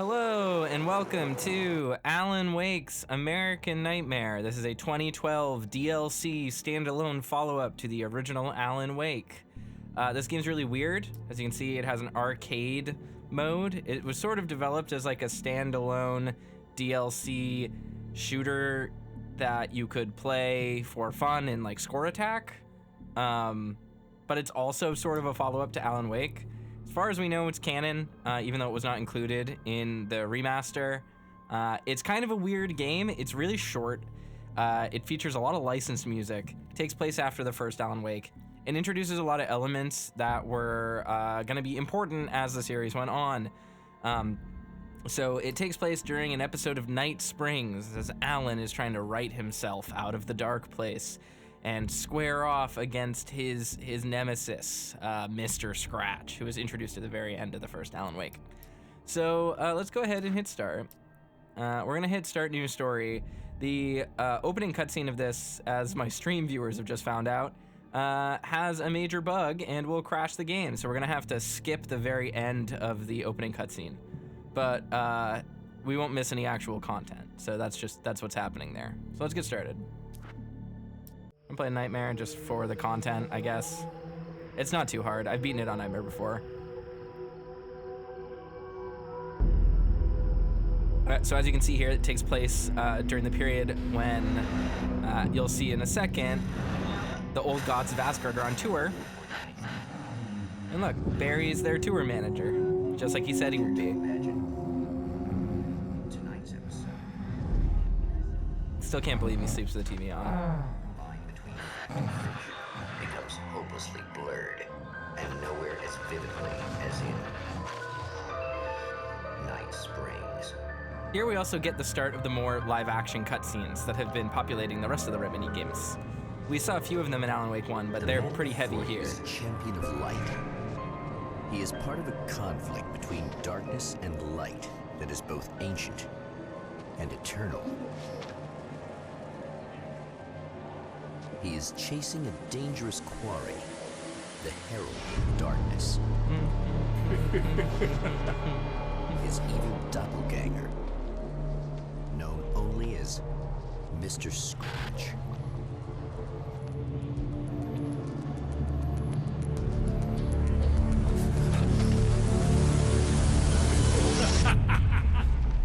Hello and welcome to Alan Wake's American Nightmare. This is a 2012 DLC standalone follow-up to the original Alan Wake. This game's really weird. As you can see, it has an arcade mode. It was sort of developed as like a standalone DLC shooter that you could play for fun and like score attack. But it's also sort of a follow-up to Alan Wake. As far as we know, it's canon, even though it was not included in the remaster. It's kind of a weird game. It's really short. It features a lot of licensed music. It takes place after the first Alan Wake. It introduces a lot of elements that were gonna be important as the series went on. So it takes place during an episode of Night Springs as Alan is trying to right himself out of the dark place and square off against his nemesis, Mr. Scratch, who was introduced at the very end of the first Alan Wake. So let's go ahead and hit start. We're gonna hit start new story. The opening cutscene of this, as my stream viewers have just found out, has a major bug and will crash the game. So we're gonna have to skip the very end of the opening cutscene. But we won't miss any actual content. So that's what's happening there. So let's get started. I'm playing Nightmare just for the content, I guess. It's not too hard. I've beaten it on Nightmare before. So as you can see here, it takes place during the period when you'll see in a second, the old gods of Asgard are on tour. And look, Barry's their tour manager, just like he said he would be. Still can't believe he sleeps with the TV on. Becomes hopelessly blurred and nowhere as vividly as in Night Springs. Here we also get the start of the more live-action cutscenes that have been populating the rest of the mini games. We saw a few of them in Alan Wake 1, but they're pretty heavy here. Is a champion of light. He is part of a conflict between darkness and light that is both ancient and eternal. He is chasing a dangerous quarry, the Herald of Darkness. His evil doppelganger, known only as Mr. Scratch.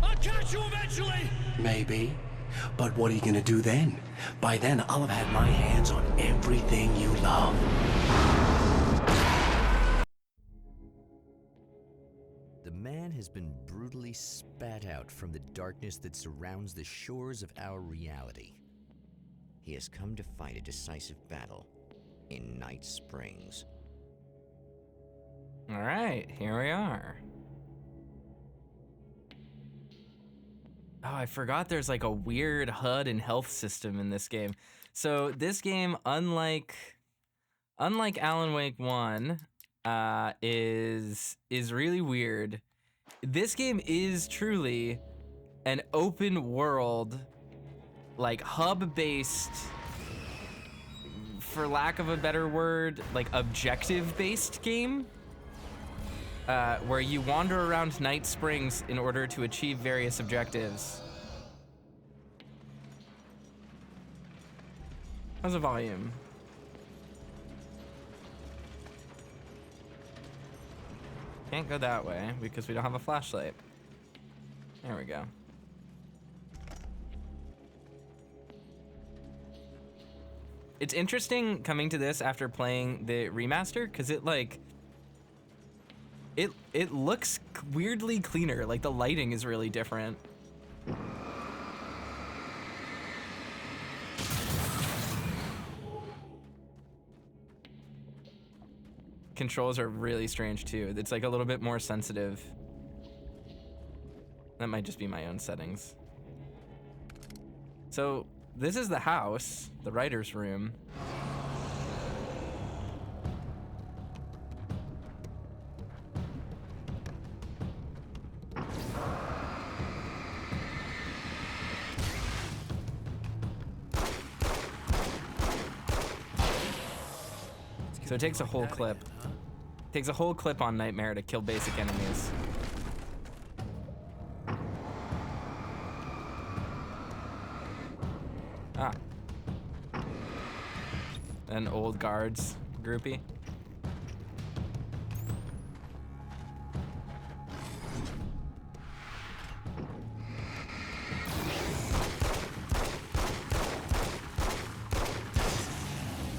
I'll catch you eventually! Maybe. But what are you gonna do then? By then, I'll have had my hands on everything you love. The man has been brutally spat out from the darkness that surrounds the shores of our reality. He has come to fight a decisive battle in Night Springs. All right, here we are. Oh, I forgot there's like a weird HUD and health system in this game. So this game, unlike Alan Wake 1, is really weird. This game is truly an open world, like hub-based, for lack of a better word, like objective-based game. Where you wander around Night Springs in order to achieve various objectives. How's the volume? Can't go that way because we don't have a flashlight. There we go. It's interesting coming to this after playing the remaster because it like It looks weirdly cleaner, like the lighting is really different. Controls are really strange too. It's like a little bit more sensitive. That might just be my own settings. So this is the house, the writer's room. So it takes a whole clip. Takes a whole clip on Nightmare to kill basic enemies. an old guards groupie.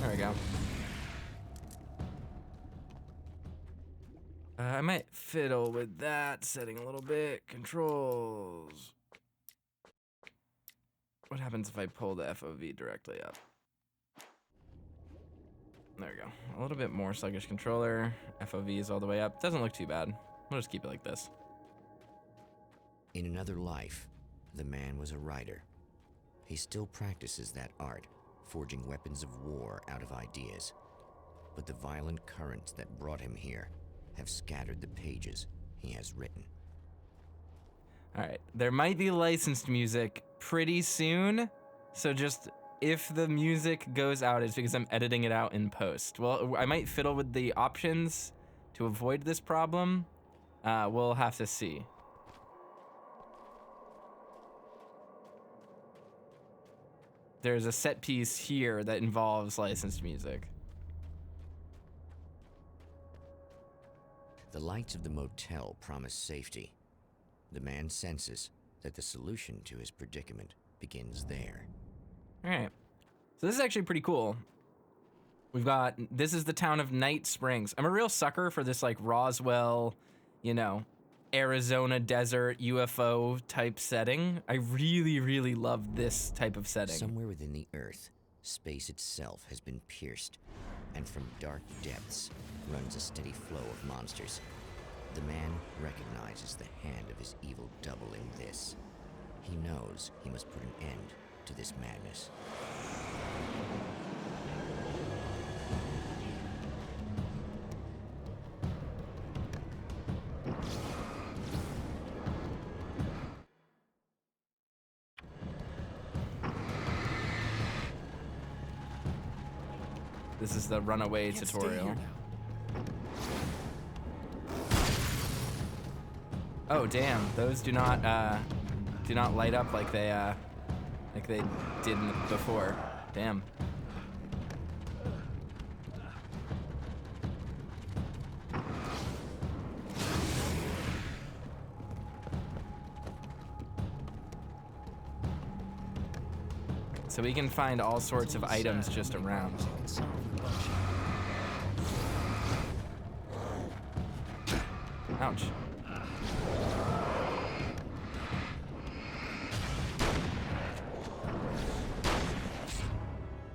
There we go. I might fiddle with that setting a little bit. Controls. What happens if I pull the FOV directly up? There we go. A little bit more sluggish controller. FOV is all the way up. Doesn't look too bad. We'll just keep it like this. In another life, the man was a writer. He still practices that art, forging weapons of war out of ideas. But the violent currents that brought him here have scattered the pages he has written. All right, there might be licensed music pretty soon, so just if the music goes out, it's because I'm editing it out in post. Well, I might fiddle with the options to avoid this problem. We'll have to see. There's a set piece here that involves licensed music. The lights of the motel promise safety. The man senses that the solution to his predicament begins there. All right, so this is actually pretty cool. We've got, this is the town of Night Springs. I'm a real sucker for this like Roswell, you know, Arizona desert UFO type setting. I really, really love this type of setting. Somewhere within the earth, space itself has been pierced, and from dark depths runs a steady flow of monsters. The man recognizes the hand of his evil double in this. He knows he must put an end to this madness. This is the runaway tutorial. Oh damn, those do not light up like they did before. Damn. So we can find all sorts of items just around. Ouch.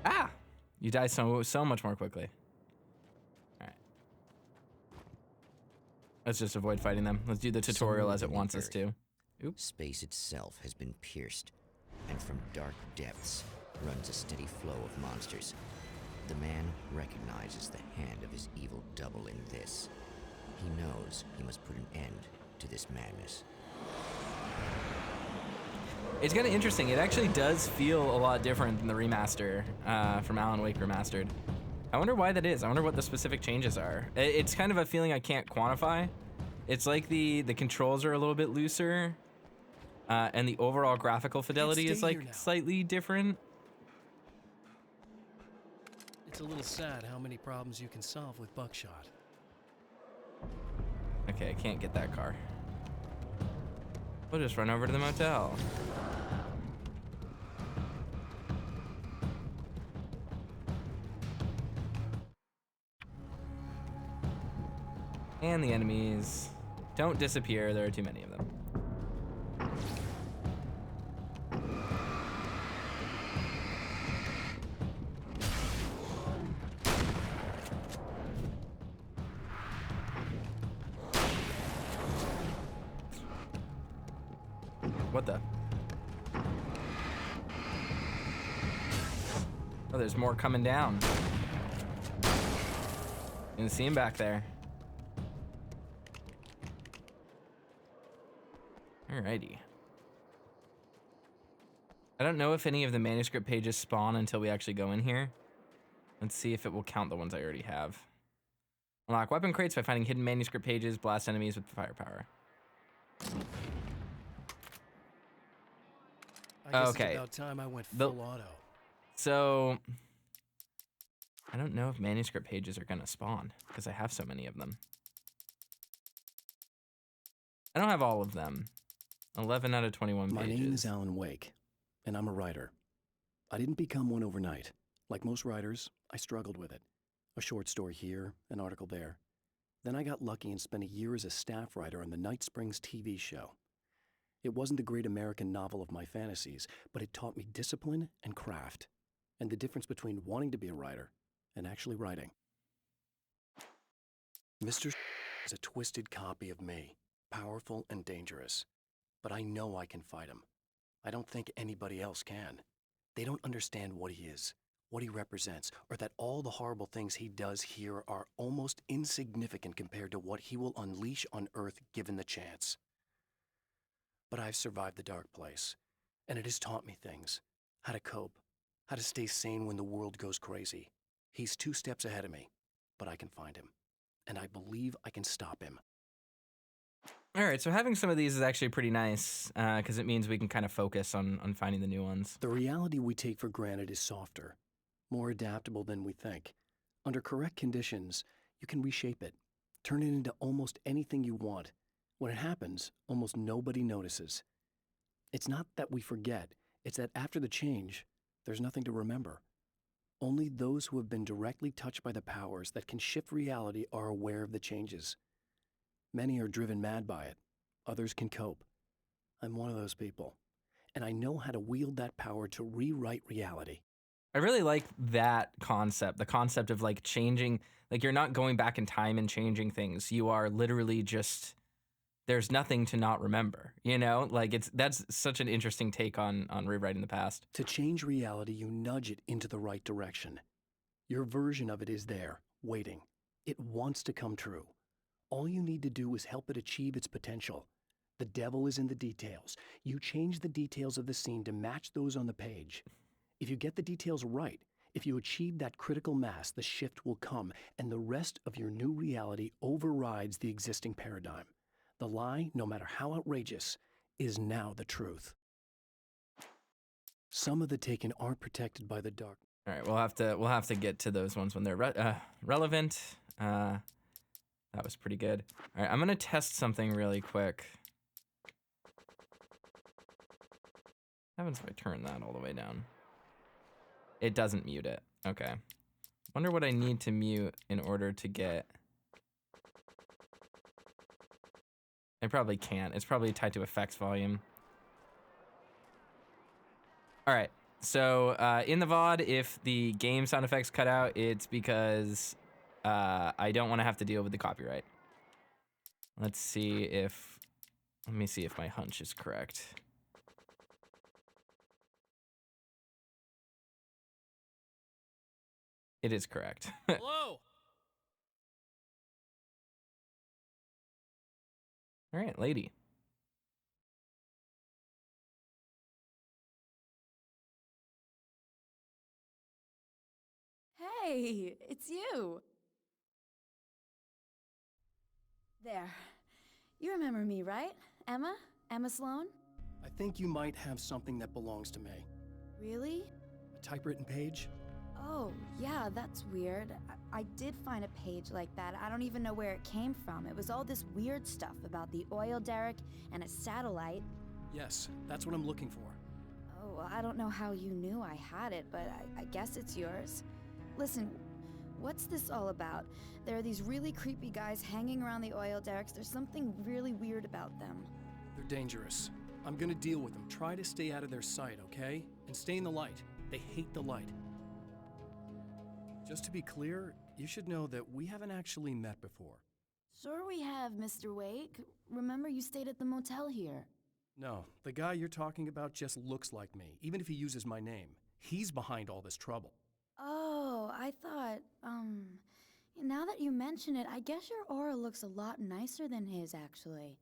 Ah! You die so much more quickly. Alright. Let's just avoid fighting them. Let's do the tutorial as it wants us to. Oops. Space itself has been pierced, and from dark depths runs a steady flow of monsters. The man recognizes the hand of his evil double in this. He knows he must put an end to this madness. It's kind of interesting. It actually does feel a lot different than the remaster from Alan Wake Remastered. I wonder why that is. I wonder what the specific changes are. It's kind of a feeling I can't quantify. It's like the controls are a little bit looser, and the overall graphical fidelity is like slightly different. It's a little sad how many problems you can solve with buckshot. Okay, I can't get that car. We'll just run over to the motel. And the enemies don't disappear. There are too many of them. What the? Oh, there's more coming down. You can see him back there. Alrighty. I don't know if any of the manuscript pages spawn until we actually go in here. Let's see if it will count the ones I already have. Unlock weapon crates by finding hidden manuscript pages, blast enemies with firepower. I guess Okay. It's about time I went full auto. So I don't know if manuscript pages are gonna spawn because I have so many of them. I don't have all of them. 11 out of 21 My pages. name is Alan Wake, and I'm a writer. I didn't become one overnight. Like most writers, I struggled with it. A short story here, an article there. Then I got lucky and spent a year as a staff writer on the Night Springs TV show. It wasn't the great American novel of my fantasies, but it taught me discipline and craft, and the difference between wanting to be a writer and actually writing. Mr. is a twisted copy of me, powerful and dangerous. But I know I can fight him. I don't think anybody else can. They don't understand what he is, what he represents, or that all the horrible things he does here are almost insignificant compared to what he will unleash on Earth given the chance. But I've survived the dark place, and it has taught me things. How to cope, how to stay sane when the world goes crazy. He's 2 steps ahead of me, but I can find him. And I believe I can stop him. All right, so having some of these is actually pretty nice because it means we can kind of focus on finding the new ones. The reality we take for granted is softer, more adaptable than we think. Under correct conditions, you can reshape it, turn it into almost anything you want. When it happens, almost nobody notices. It's not that we forget, it's that after the change, there's nothing to remember. Only those who have been directly touched by the powers that can shift reality are aware of the changes. Many are driven mad by it. Others can cope. I'm one of those people. And I know how to wield that power to rewrite reality. I really like that concept, the concept of like changing, like you're not going back in time and changing things. You are literally just, there's nothing to not remember, you know? Like that's such an interesting take on rewriting the past. To change reality, you nudge it into the right direction. Your version of it is there, waiting. It wants to come true. All you need to do is help it achieve its potential. The devil is in the details. You change the details of the scene to match those on the page. If you get the details right, if you achieve that critical mass, the shift will come, and the rest of your new reality overrides the existing paradigm. The lie, no matter how outrageous, is now the truth. Some of the taken aren't protected by the dark. All right, we'll have to get to those ones when they're relevant. That was pretty good. All right, I'm gonna test something really quick. What happens if I turn that all the way down? It doesn't mute it. Okay. Wonder what I need to mute in order to get... I probably can't. It's probably tied to effects volume. All right. So in the VOD, if the game sound effects cut out, it's because I don't want to have to deal with the copyright. Let me see if my hunch is correct. It is correct. Hello! All right, lady. Hey, it's you. There. You remember me, right? Emma? Emma Sloan? I think you might have something that belongs to me. Really? A typewritten page? Oh, yeah, that's weird. I did find a page like that. I don't even know where it came from. It was all this weird stuff about the oil derrick and a satellite. Yes, that's what I'm looking for. Oh, well, I don't know how you knew I had it, but I guess it's yours. Listen, what's this all about? There are these really creepy guys hanging around the oil derricks. There's something really weird about them. They're dangerous. I'm gonna deal with them. Try to stay out of their sight, okay? And stay in the light. They hate the light. Just to be clear, you should know that we haven't actually met before. Sure we have, Mr. Wake. Remember you stayed at the motel here. No, the guy you're talking about just looks like me, even if he uses my name. He's behind all this trouble. Oh, I thought, now that you mention it, I guess your aura looks a lot nicer than his, actually.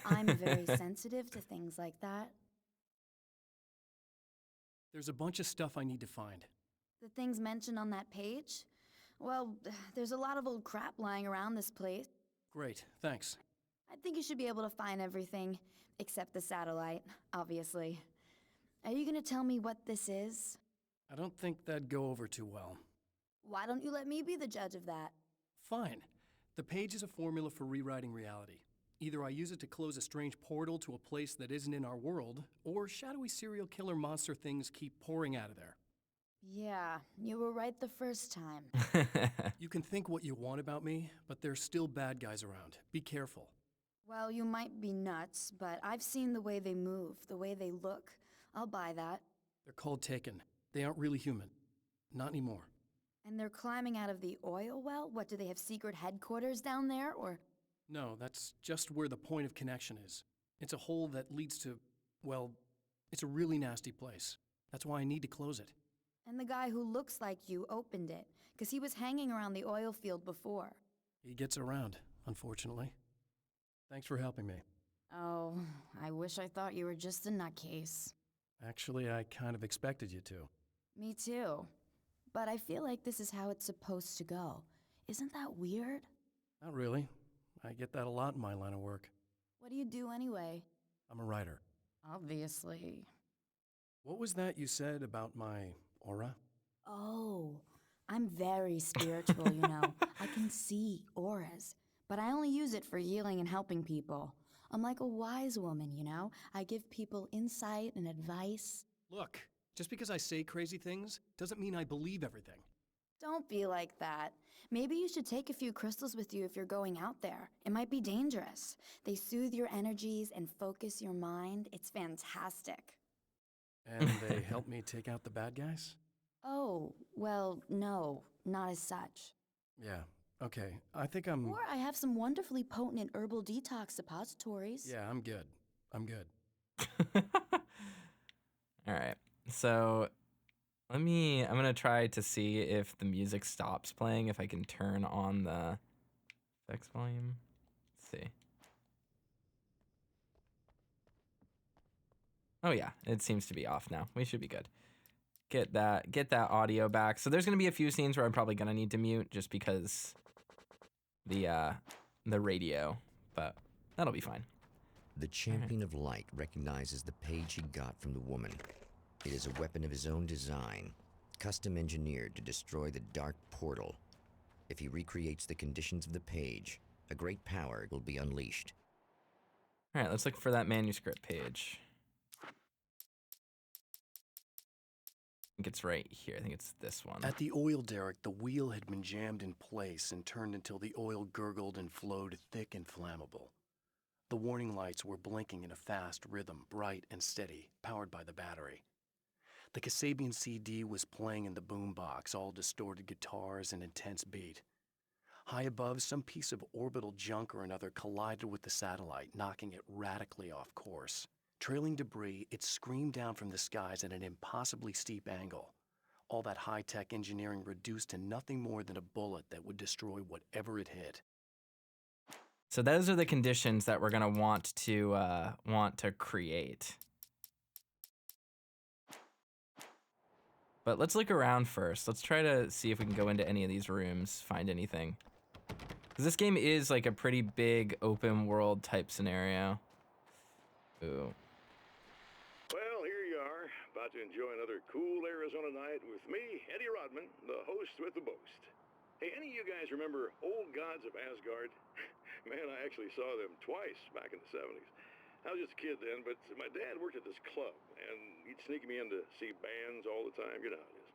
I'm very sensitive to things like that. There's a bunch of stuff I need to find. The things mentioned on that page? Well, there's a lot of old crap lying around this place. Great, thanks. I think you should be able to find everything, except the satellite, obviously. Are you gonna tell me what this is? I don't think that'd go over too well. Why don't you let me be the judge of that? Fine. The page is a formula for rewriting reality. Either I use it to close a strange portal to a place that isn't in our world, or shadowy serial killer monster things keep pouring out of there. Yeah, you were right the first time. You can think what you want about me, but there's still bad guys around. Be careful. Well, you might be nuts, but I've seen the way they move, the way they look. I'll buy that. They're called Taken. They aren't really human. Not anymore. And they're climbing out of the oil well? What, do they have secret headquarters down there, or? No, that's just where the point of connection is. It's a hole that leads to, well, it's a really nasty place. That's why I need to close it. And the guy who looks like you opened it, because he was hanging around the oil field before. He gets around, unfortunately. Thanks for helping me. Oh, I wish I thought you were just a nutcase. Actually, I kind of expected you to. Me too. But I feel like this is how it's supposed to go. Isn't that weird? Not really. I get that a lot in my line of work. What do you do anyway? I'm a writer. Obviously. What was that you said about my aura? Oh, I'm very spiritual, you know. I can see auras, but I only use it for healing and helping people. I'm like a wise woman, you know? I give people insight and advice. Look, just because I say crazy things doesn't mean I believe everything. Don't be like that. Maybe you should take a few crystals with you if you're going out there. It might be dangerous. They soothe your energies and focus your mind. It's fantastic. And they help me take out the bad guys? Oh, well, no, not as such. Yeah, okay. I think I'm... Or I have some wonderfully potent herbal detox suppositories. Yeah, I'm good. I'm good. All right. So I'm gonna try to see if the music stops playing, if I can turn on the effects volume. Let's see. Oh yeah, it seems to be off now. We should be good. Get that audio back. So there's gonna be a few scenes where I'm probably gonna need to mute just because the radio, but that'll be fine. The Champion of Light recognizes the page he got from the woman. It is a weapon of his own design, custom engineered to destroy the dark portal. If he recreates the conditions of the page, a great power will be unleashed. All right, let's look for that manuscript page. I think it's right here. I think it's this one. At the oil derrick, the wheel had been jammed in place and turned until the oil gurgled and flowed thick and flammable. The warning lights were blinking in a fast rhythm, bright and steady, powered by the battery. The Kasabian CD was playing in the boombox, all distorted guitars and intense beat. High above, some piece of orbital junk or another collided with the satellite, knocking it radically off course. Trailing debris, it screamed down from the skies at an impossibly steep angle. All that high-tech engineering reduced to nothing more than a bullet that would destroy whatever it hit. So those are the conditions that we're gonna want to create. But let's look around first. Let's try to see if we can go into any of these rooms, find anything. Because this game is like a pretty big open world type scenario. Ooh. Well, here you are, about to enjoy another cool Arizona night with me, Eddie Rodman, the host with the boast. Hey, any of you guys remember Old Gods of Asgard? Man, I actually saw them twice back in the 70s. I was just a kid then, but my dad worked at this club, and he'd sneak me in to see bands all the time. You know how it is.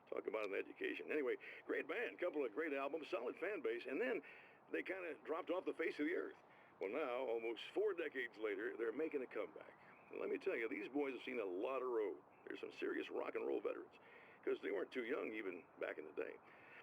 Talk about an education. Anyway, great band, couple of great albums, solid fan base, and then they kind of dropped off the face of the earth. Well, now, almost 4 decades later, they're making a comeback. And let me tell you, these boys have seen a lot of road. There's some serious rock and roll veterans, because they weren't too young even back in the day.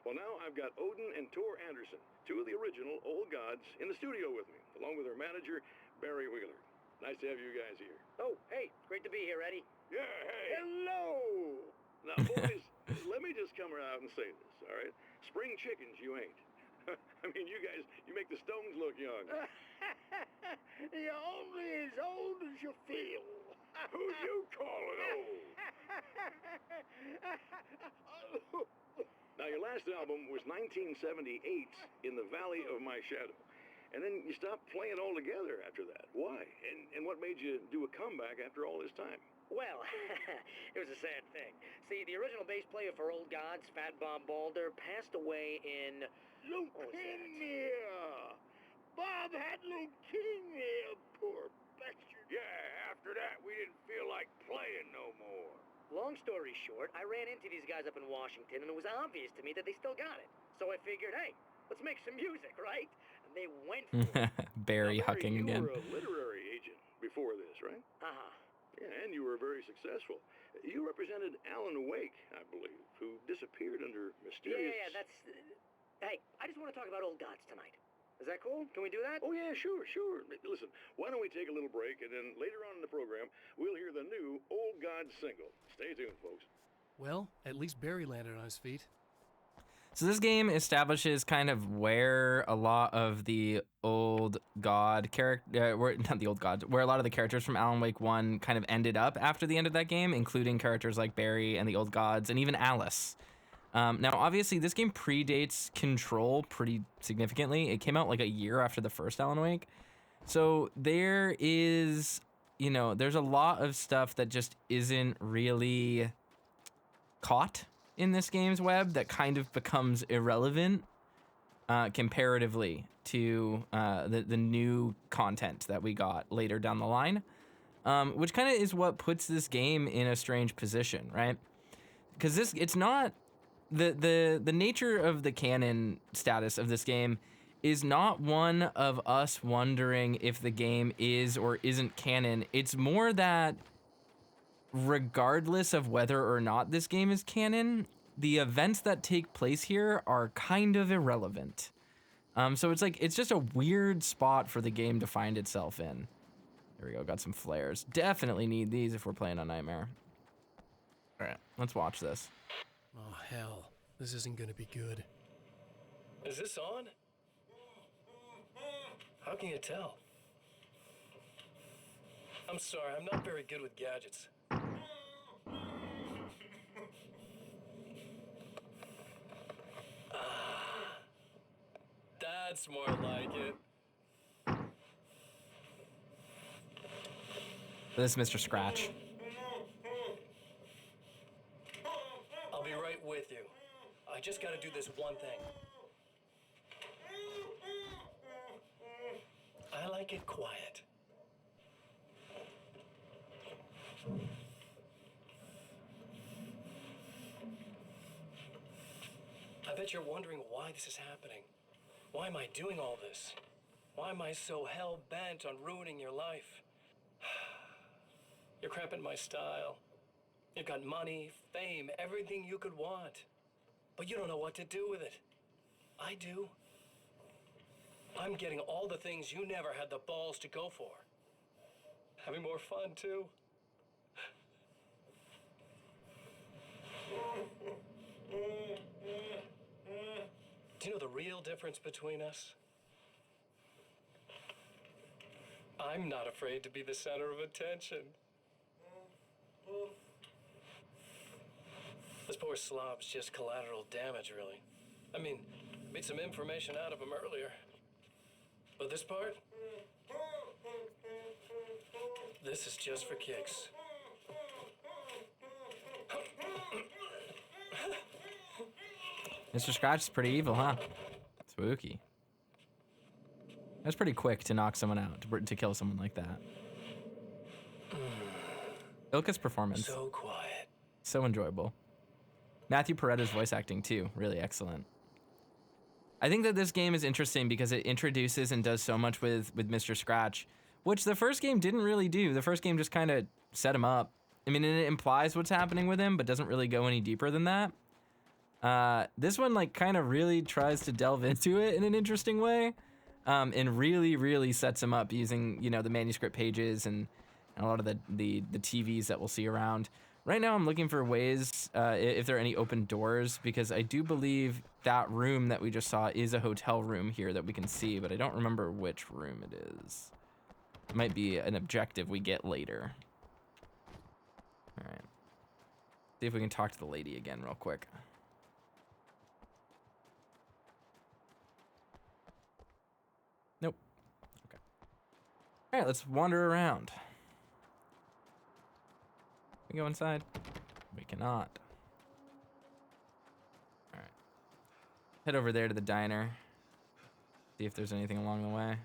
Well, now I've got Odin and Tor Anderson, two of the original Old Gods, in the studio with me, along with their manager, Barry Wheeler. Nice to have you guys here. Oh, hey, great to be here, Eddie. Yeah, hey. Hello! Now, boys, let me just come out and say this, all right? Spring chickens, you ain't. I mean, you guys, you make the Stones look young. You're only as old as you feel. Who you calling old? Now, your last album was 1978, In the Valley of My Shadow. And then you stopped playing altogether after that. Why? And what made you do a comeback after all this time? Well, it was a sad thing. See, the original bass player for Old Gods, Fat Bob Balder, passed away in... Leukemia! Bob had leukemia, poor bastard. Yeah, after that, we didn't feel like playing no more. Long story short, I ran into these guys up in Washington, and it was obvious to me that they still got it. So I figured, hey, let's make some music, right? And they went for it. Barry Now, hucking you again. were a literary agent before this, right? Uh-huh. Yeah, and you were very successful. You represented Alan Wake, I believe, who disappeared under mysterious... Yeah, that's... Hey, I just want to talk about Old Gods tonight. Is that cool? Can we do that? Oh, yeah, sure. Listen, why don't we take a little break, and then later on in the program, we'll hear the new Old God single. Stay tuned, folks. Well, at least Barry landed on his feet. So this game establishes kind of where a lot of the old god character, not the old gods, where a lot of the characters from Alan Wake 1 kind of ended up after the end of that game, including characters like Barry and the old gods, and even Alice. Now, obviously, this game predates Control pretty significantly. It came out like a year after the first Alan Wake. So there is, there's a lot of stuff that just isn't really caught in this game's web that kind of becomes irrelevant comparatively to the new content that we got later down the line, which kind of is what puts this game in a strange position, right? Because it's not the nature of the canon status of this game is not one of us wondering if the game is or isn't canon. It's more that regardless of whether or not this game is canon, the events that take place here are kind of irrelevant. So it's just a weird spot for the game to find itself in. There we go, got some flares. Definitely need these if we're playing on Nightmare. All right, let's watch this. Oh, hell. This isn't gonna be good. Is this on? How can you tell? I'm sorry, I'm not very good with gadgets. That's more like it. This is Mr. Scratch. I'll be right with you. I just gotta do this one thing. I like it quiet. I bet you're wondering why this is happening. Why am I doing all this? Why am I so hell-bent on ruining your life? You're cramping my style. You've got money, fame, everything you could want. But you don't know what to do with it. I do. I'm getting all the things you never had the balls to go for. Having more fun, too. Do you know the real difference between us? I'm not afraid to be the center of attention. This poor slob's just collateral damage, really. I mean, beat some information out of him earlier. But this part? This is just for kicks. Mr. Scratch is pretty evil, huh? Spooky. That's pretty quick to knock someone out, to kill someone like that. Ilka's performance. So quiet. So enjoyable. Matthew Peretta's voice acting, too. Really excellent. I think that this game is interesting because it introduces and does so much with Mr. Scratch, which the first game didn't really do. The first game just kind of set him up. I mean, it implies what's happening with him, but doesn't really go any deeper than that. This one, like, kind of really tries to delve into it in an interesting way, and really, really sets him up using, the manuscript pages and a lot of the TVs that we'll see around. Right now, I'm looking for ways, if there are any open doors, because I do believe that room that we just saw is a hotel room here that we can see, but I don't remember which room it is. It might be an objective we get later. All right. See if we can talk to the lady again real quick. Nope. Okay. All right, let's wander around. we go inside? We cannot. All right. Head over there to the diner. See if there's anything along the way.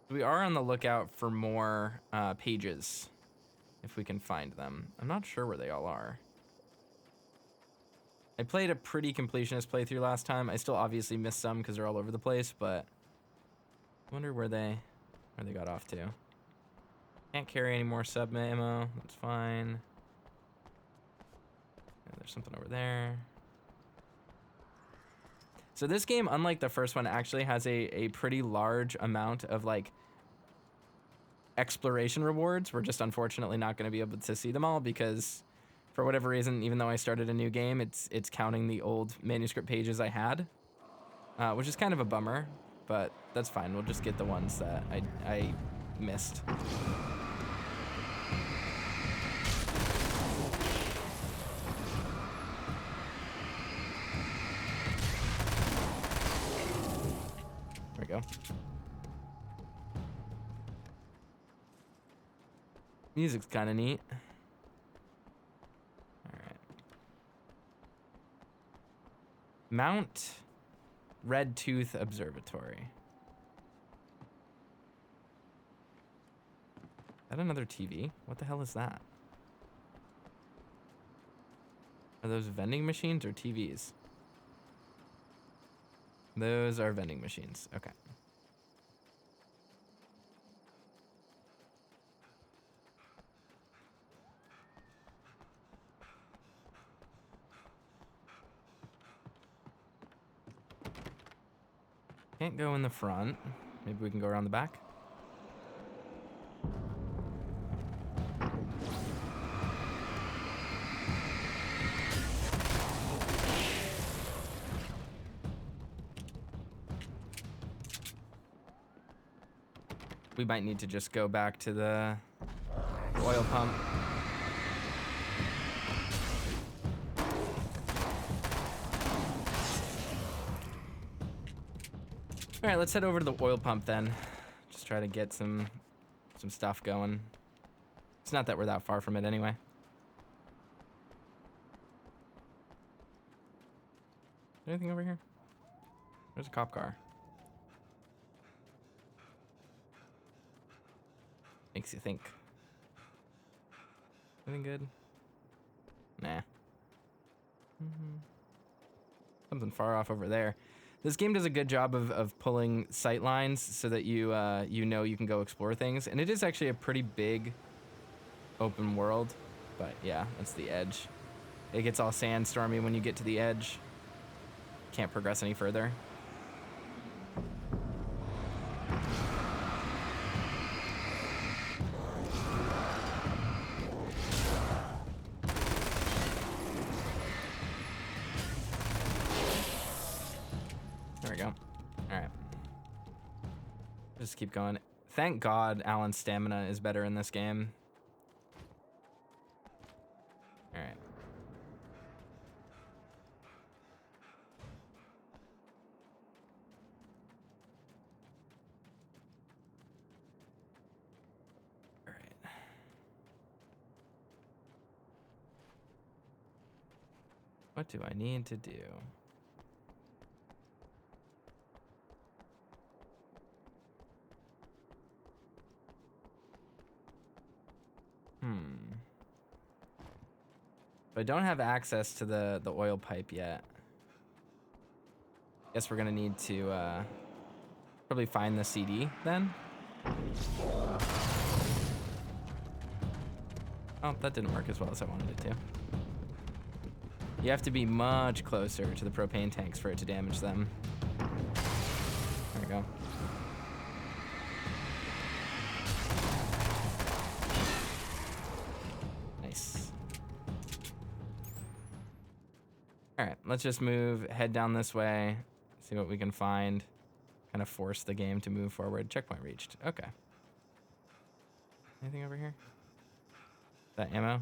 We are on the lookout for more pages, if we can find them. I'm not sure where they all are. I played a pretty completionist playthrough last time. I still obviously missed some because they're all over the place, but I wonder where they got off to. Can't carry any more sub ammo. That's fine. Yeah, there's something over there. So this game, unlike the first one, actually has a pretty large amount of like exploration rewards. We're just unfortunately not going to be able to see them all because for whatever reason, even though I started a new game, it's counting the old manuscript pages I had, which is kind of a bummer, but that's fine. We'll just get the ones that I missed. There we go. Music's kind of neat. All right. Mount Red Tooth Observatory. Is that another TV? What the hell is that? Are those vending machines or TVs? Those are vending machines. Okay. Can't go in the front. Maybe we can go around the back. We might need to just go back to the oil pump. All right, let's head over to the oil pump then. Just try to get some stuff going. It's not that we're that far from it anyway. Anything over here? There's a cop car. Makes you think. Anything good? Nah. Something far off over there. This game does a good job of pulling sight lines so that you know you can go explore things. And it is actually a pretty big open world. But yeah, that's the edge. It gets all sandstormy when you get to the edge. Can't progress any further. There we go. All right. Just keep going. Thank God Alan's stamina is better in this game. All right. All right. What do I need to do? But I don't have access to the oil pipe yet. Guess we're gonna need to probably find the CD then. Oh, that didn't work as well as I wanted it to. You have to be much closer to the propane tanks for it to damage them. There we go. Nice. All right, let's just head down this way, see what we can find, kind of force the game to move forward. Checkpoint reached. Okay. Anything over here? That ammo?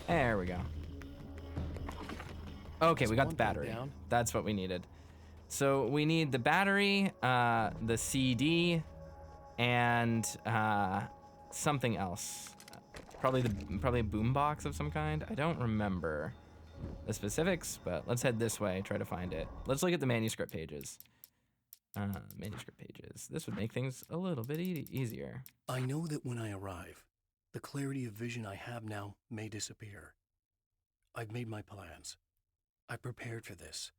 There we go. Okay, we got the one thing battery. down. That's what we needed. So we need the battery, the CD, and something else. Probably a boombox of some kind. I don't remember the specifics, but let's head this way, try to find it. Let's look at the manuscript pages. Manuscript pages. This would make things a little bit easier. I know that when I arrive, the clarity of vision I have now may disappear. I've made my plans. I prepared for this,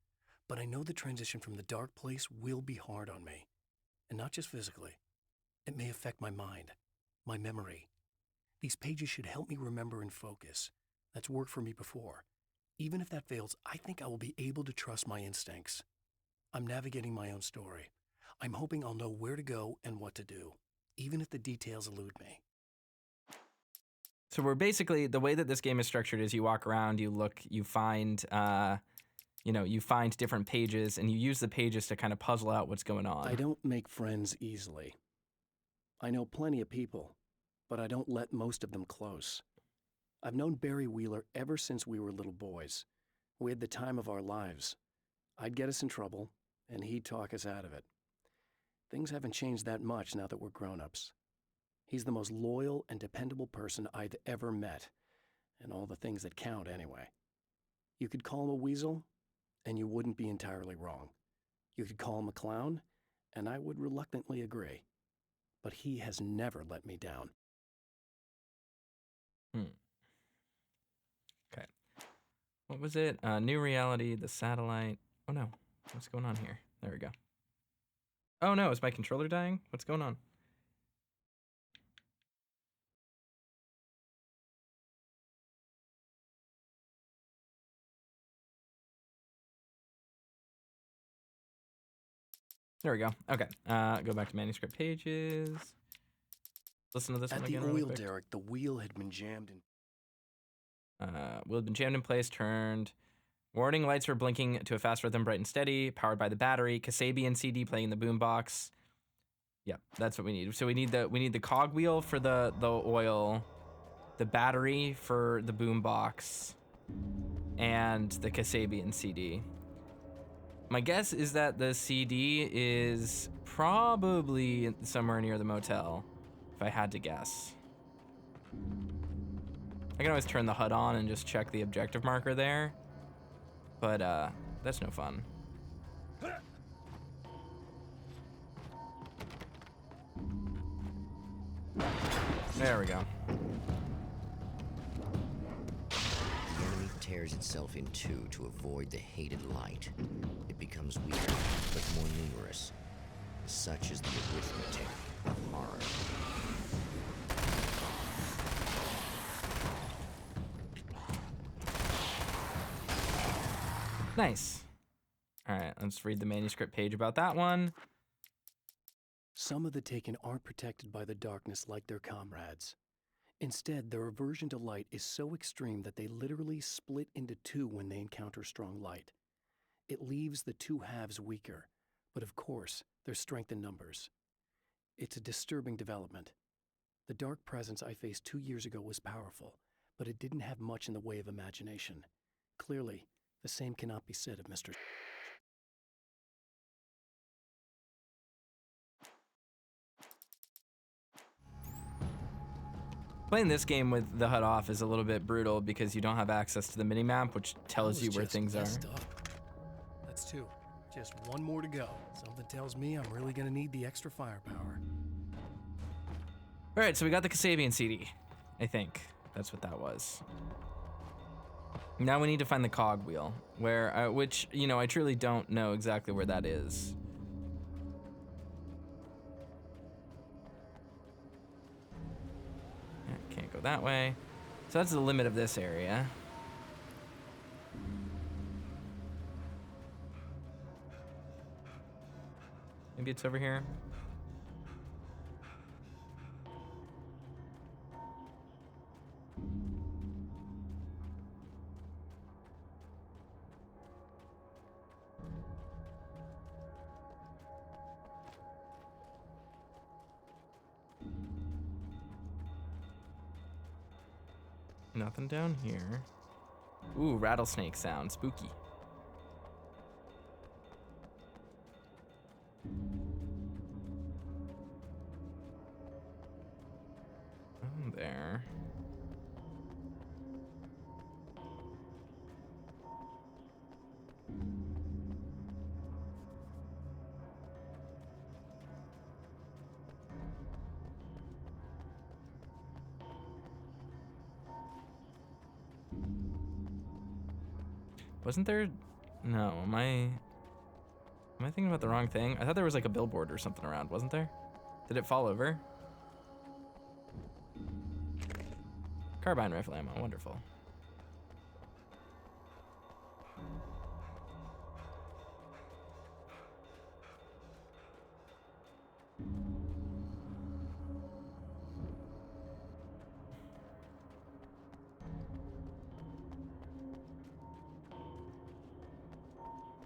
but I know the transition from the dark place will be hard on me, and not just physically. It may affect my mind, my memory. These pages should help me remember and focus. That's worked for me before. Even if that fails, I think I will be able to trust my instincts. I'm navigating my own story. I'm hoping I'll know where to go and what to do, even if the details elude me. So we're basically, the way that this game is structured is you walk around, you look, you find, you find different pages, and you use the pages to kind of puzzle out what's going on. I don't make friends easily. I know plenty of people, but I don't let most of them close. I've known Barry Wheeler ever since we were little boys. We had the time of our lives. I'd get us in trouble, and he'd talk us out of it. Things haven't changed that much now that we're grown-ups. He's the most loyal and dependable person I've ever met, and all the things that count anyway. You could call him a weasel, and you wouldn't be entirely wrong. You could call him a clown, and I would reluctantly agree. But he has never let me down. Okay. What was it? New reality, the satellite. Oh no, what's going on here? There we go. Oh no, is my controller dying? What's going on? There we go. Okay, go back to manuscript pages. Listen to this one At the again really oil quick. derrick, the wheel had been jammed in. Wheel had been jammed in place, turned. Warning lights were blinking to a fast rhythm, bright and steady, powered by the battery. Kasabian CD playing in the boombox. Yep, that's what we need. So we need the cog wheel for the oil, the battery for the boombox, and the Kasabian CD. My guess is that the CD is probably somewhere near the motel, if I had to guess. I can always turn the HUD on and just check the objective marker there, but that's no fun. There we go. The enemy tears itself in two to avoid the hated light. It becomes weaker, but more numerous. Such is the arithmetic of horror. Nice. All right, let's read the manuscript page about that one. Some of the Taken aren't protected by the darkness like their comrades. Instead, their aversion to light is so extreme that they literally split into two when they encounter strong light. It leaves the two halves weaker, but of course, there's strength in numbers. It's a disturbing development. The dark presence I faced 2 years ago was powerful, but it didn't have much in the way of imagination. Clearly, the same cannot be said of Mr. Playing this game with the HUD off is a little bit brutal because you don't have access to the minimap, which tells you where things are. That's two. Just one more to go. Something tells me I'm really gonna need the extra firepower. All right, so we got the Kasabian CD. I think that's what that was. Now we need to find the cog wheel, which I truly don't know exactly where that is. Yeah, can't go that way. So that's the limit of this area. Maybe it's over here. Nothing down here. Ooh, rattlesnake sound. Spooky. There. Wasn't there? No, am I thinking about the wrong thing? I thought there was like a billboard or something around, wasn't there? Did it fall over? Carbine rifle ammo, wonderful.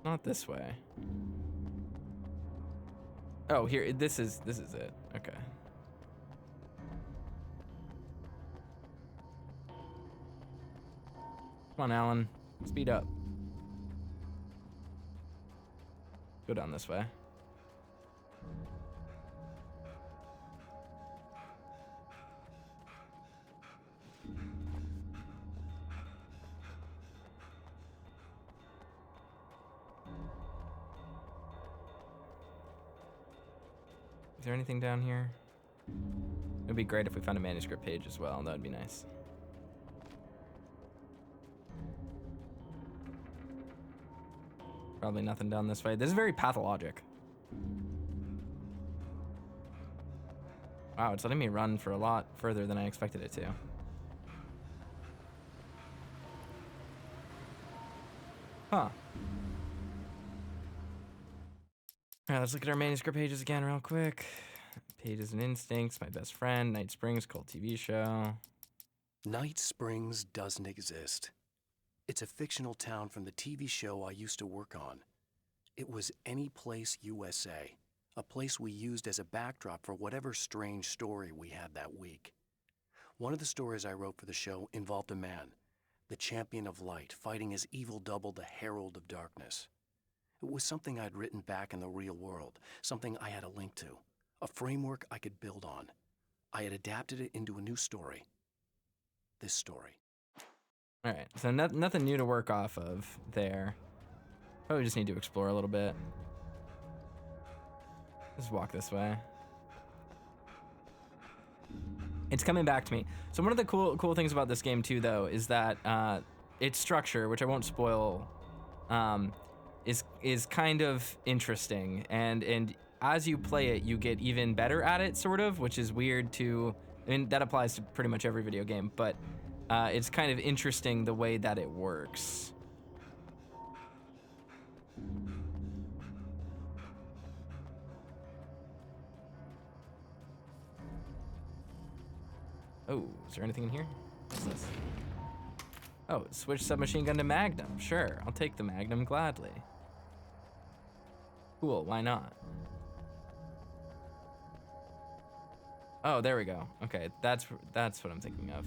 Not this way. Oh, here, this is it. Okay. Come on, Alan. Speed up. Go down this way. Is there anything down here? It would be great if we found a manuscript page as well. That would be nice. Probably nothing down this way. This is very pathologic. Wow, it's letting me run for a lot further than I expected it to. Huh. All right, let's look at our manuscript pages again real quick. Pages and Instincts, My Best Friend, Night Springs, Cult TV Show. Night Springs doesn't exist. It's a fictional town from the TV show I used to work on. It was Any Place USA, a place we used as a backdrop for whatever strange story we had that week. One of the stories I wrote for the show involved a man, the champion of light, fighting his evil double, the Herald of Darkness. It was something I'd written back in the real world, something I had a link to, a framework I could build on. I had adapted it into a new story. This story. All right, so nothing new to work off of there. Probably just need to explore a little bit. Just walk this way. It's coming back to me. So one of the cool things about this game too, though, is that its structure, which I won't spoil, is kind of interesting, and as you play it, you get even better at it, sort of, which is weird to. I mean, that applies to pretty much every video game, but it's kind of interesting the way that it works. Oh, is there anything in here? What's this? Oh, switch submachine gun to Magnum. Sure, I'll take the Magnum gladly. Cool, why not? Oh, there we go. Okay, that's what I'm thinking of.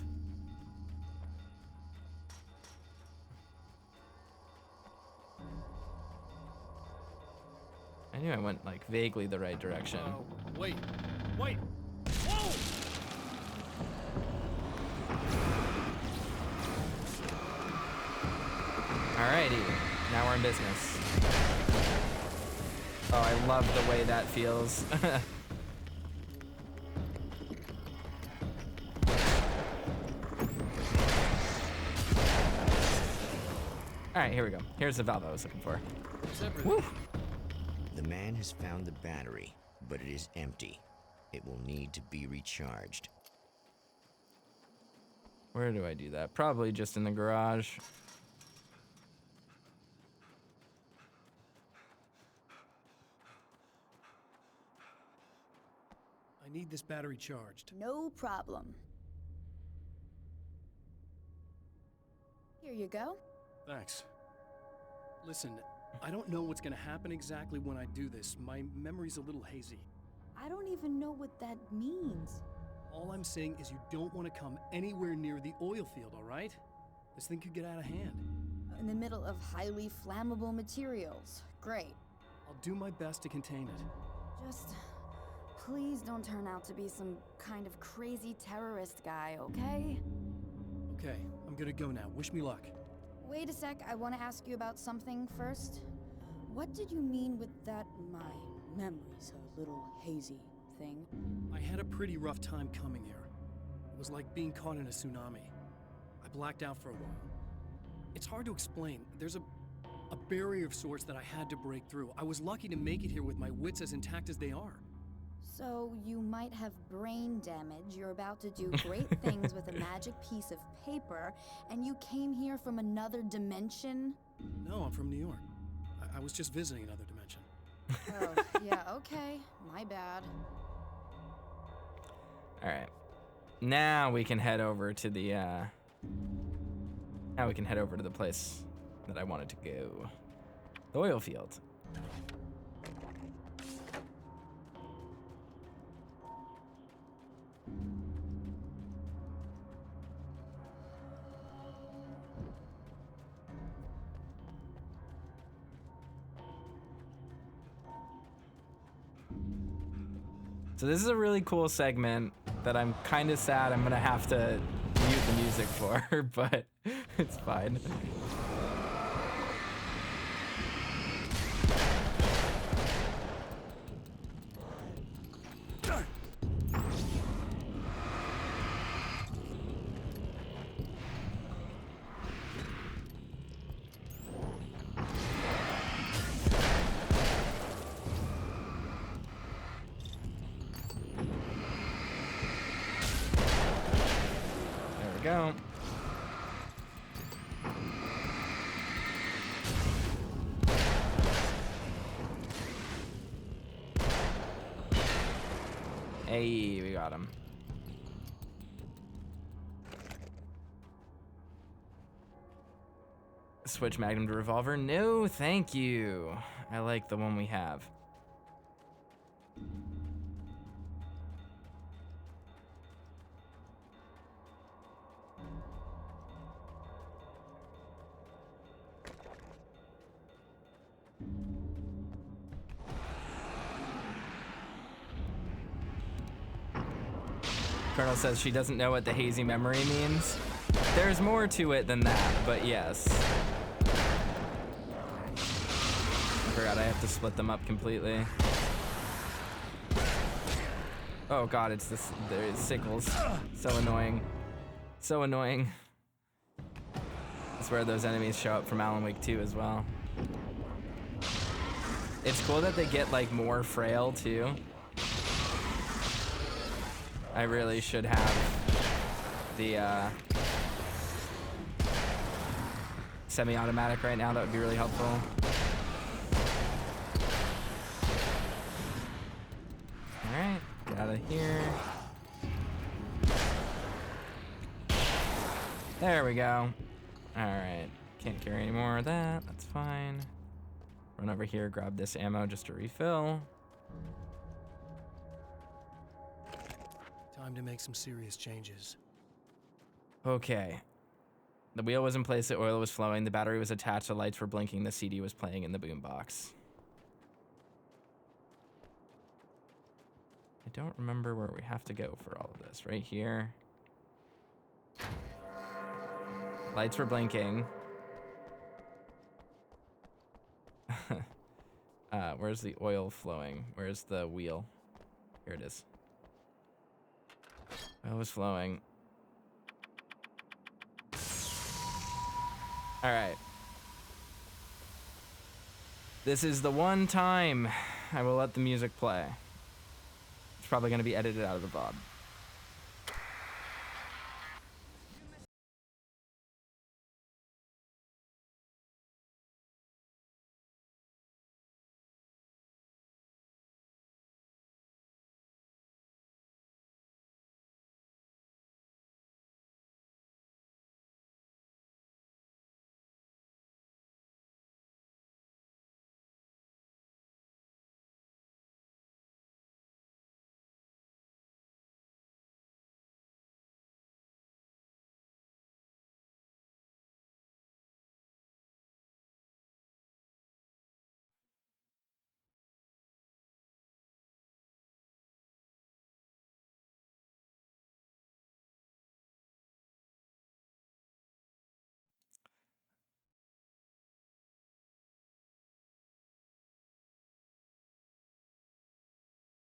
I knew I went like vaguely the right direction. Wait. Whoa! Alrighty, now we're in business. Oh, I love the way that feels. Alright, here we go. Here's the valve I was looking for. Woo! The man has found the battery, but it is empty. It will need to be recharged. Where do I do that? Probably just in the garage. I need this battery charged. No problem. Here you go. Thanks. Listen, I don't know what's gonna happen exactly when I do this. My memory's a little hazy. I don't even know what that means. All I'm saying is you don't want to come anywhere near the oil field, all right? This thing could get out of hand. In the middle of highly flammable materials. Great. I'll do my best to contain it. Just please don't turn out to be some kind of crazy terrorist guy, okay? Okay, I'm gonna go now. Wish me luck. Wait a sec, I want to ask you about something first. What did you mean with that my memory's a little hazy thing? I had a pretty rough time coming here. It was like being caught in a tsunami. I blacked out for a while. It's hard to explain. There's a barrier of sorts that I had to break through. I was lucky to make it here with my wits as intact as they are. So you might have brain damage, you're about to do great things with a magic piece of paper, and you came here from another dimension? No, I'm from New York. I was just visiting another dimension. Oh, yeah, okay. My bad. Alright. Now we can head over to the, Now we can head over to the place that I wanted to go. The oil field. So this is a really cool segment that I'm kind of sad I'm gonna have to mute the music for, but it's fine. Go. Hey, we got him. Switch Magnum to revolver? No, thank you. I like the one we have. Colonel says she doesn't know what the hazy memory means. There's more to it than that, but yes. I forgot I have to split them up completely. Oh god, it's this, there's sickles. So annoying. So annoying. That's where those enemies show up from Alan Wake 2 as well. It's cool that they get like more frail too. I really should have the semi-automatic right now. That would be really helpful. All right, get out of here. There we go. All right, can't carry any more of that. That's fine. Run over here, grab this ammo just to refill. Time to make some serious changes. Okay. The wheel was in place, the oil was flowing, the battery was attached, the lights were blinking, the CD was playing in the boombox. I don't remember where we have to go for all of this. Right here. Lights were blinking. Where's the oil flowing? Where's the wheel? Here it is. Oil was flowing. All right. This is the one time I will let the music play. It's probably going to be edited out of the VOD.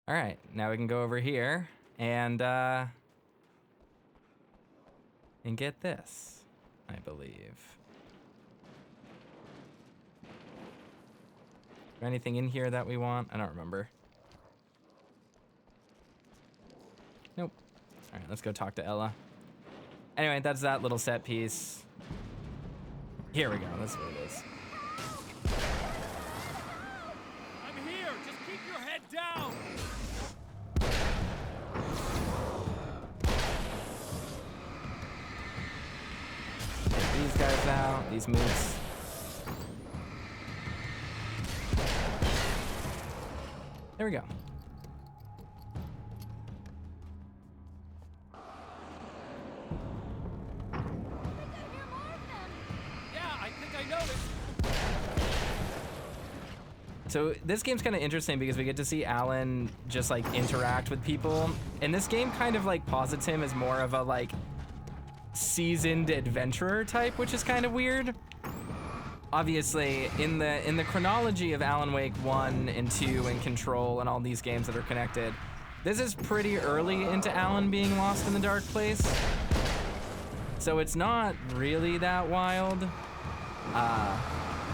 All right, now we can go over here and get this, I believe. Is there anything in here that we want? I don't remember. Nope. All right, let's go talk to Ella. Anyway, that's that little set piece. Here we go, that's what it is. I'm here, just keep your head down! Take these guys out, these mooks. There we go. So this game's kind of interesting because we get to see Alan just like interact with people, and this game kind of like posits him as more of a like seasoned adventurer type, which is kind of weird. Obviously, in the chronology of Alan Wake 1 and 2 and Control and all these games that are connected, this is pretty early into Alan being lost in the dark place. So it's not really that wild.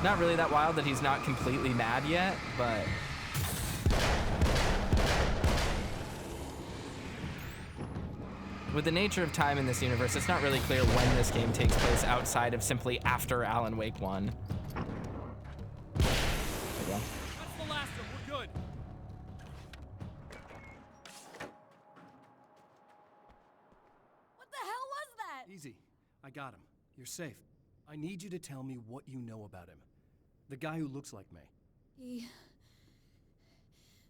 Not really that wild that he's not completely mad yet, but with the nature of time in this universe, it's not really clear when this game takes place outside of simply after Alan Wake 1. There we go. That's the last of them, we're good. What the hell was that? Easy. I got him. You're safe. I need you to tell me what you know about him. The guy who looks like me.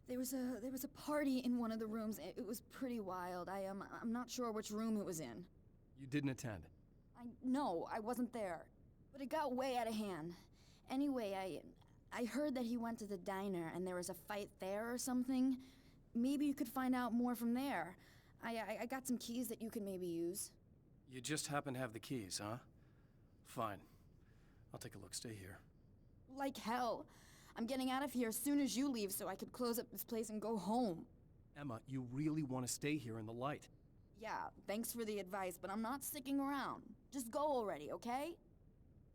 There was a party in one of the rooms. It was pretty wild. I'm not sure which room it was in. You didn't attend. No, I wasn't there. But it got way out of hand. Anyway, I heard that he went to the diner and there was a fight there or something. Maybe you could find out more from there. I got some keys that you could maybe use. You just happen to have the keys, huh? Fine. I'll take a look. Stay here. Like hell. I'm getting out of here as soon as you leave so I could close up this place and go home. Emma, you really want to stay here in the light. Yeah, thanks for the advice, but I'm not sticking around. Just go already, okay?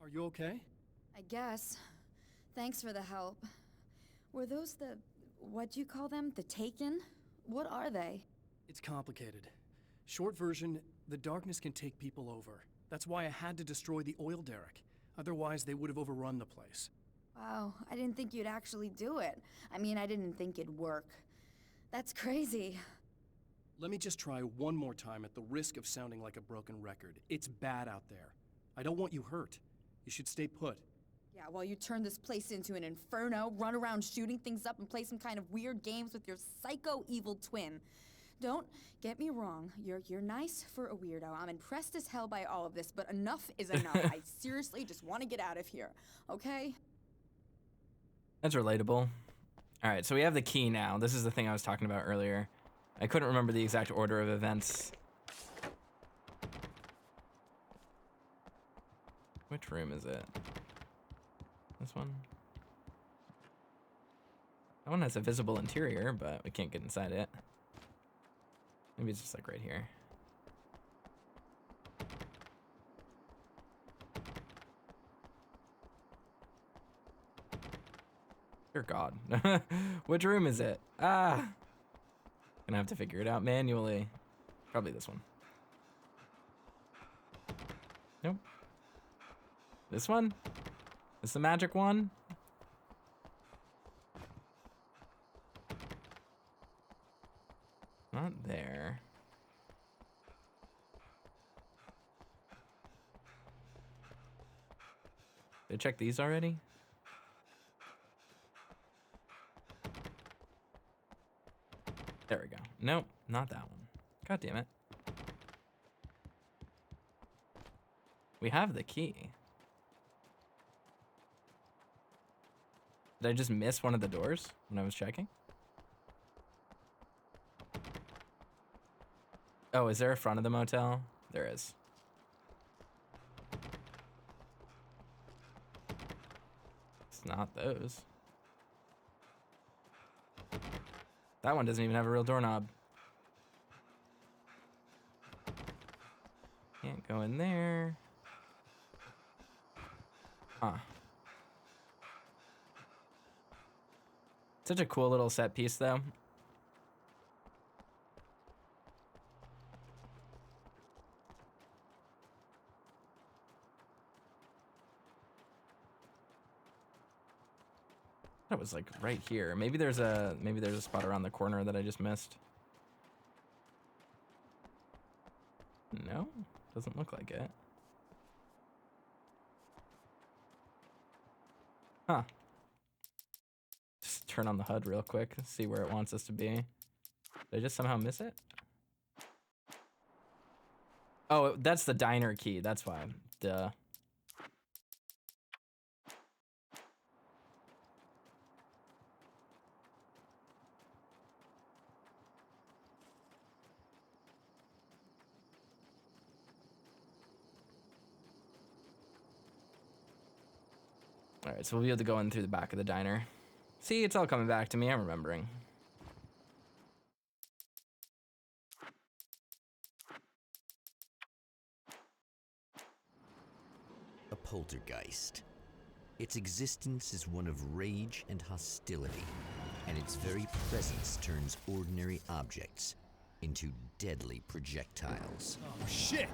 Are you okay? I guess. Thanks for the help. Were those what'd you call them? The Taken? What are they? It's complicated. Short version, the darkness can take people over. That's why I had to destroy the oil derrick. Otherwise, they would have overrun the place. Wow, I didn't think you'd actually do it. I mean, I didn't think it'd work. That's crazy. Let me just try one more time at the risk of sounding like a broken record. It's bad out there. I don't want you hurt. You should stay put. Yeah, while you turn this place into an inferno, run around shooting things up and play some kind of weird games with your psycho evil twin. Don't get me wrong, you're nice for a weirdo. I'm impressed as hell by all of this, but enough is enough. I seriously just want to get out of here, okay? That's relatable. All right, so we have the key now. This is the thing I was talking about earlier. I couldn't remember the exact order of events. Which room is it? This one? That one has a visible interior, but we can't get inside it. Maybe it's just like right here. Dear God. Which room is it? Ah! Gonna have to figure it out manually. Probably this one. Nope. This one? This the magic one? Not there. Did I check these already? There we go. Nope, not that one. God damn it. We have the key. Did I just miss one of the doors when I was checking? Oh, is there a front of the motel? There is. It's not those. That one doesn't even have a real doorknob. Can't go in there. Huh. Such a cool little set piece, though. That was like right here. Maybe there's a spot around the corner that I just missed. No, doesn't look like it. Huh. Just turn on the HUD real quick, see where it wants us to be. Did I just somehow miss it? Oh, that's the diner key. That's why. Duh. All right, so we'll be able to go in through the back of the diner. See, it's all coming back to me. I'm remembering. A poltergeist. Its existence is one of rage and hostility, and its very presence turns ordinary objects into deadly projectiles. Oh, shit!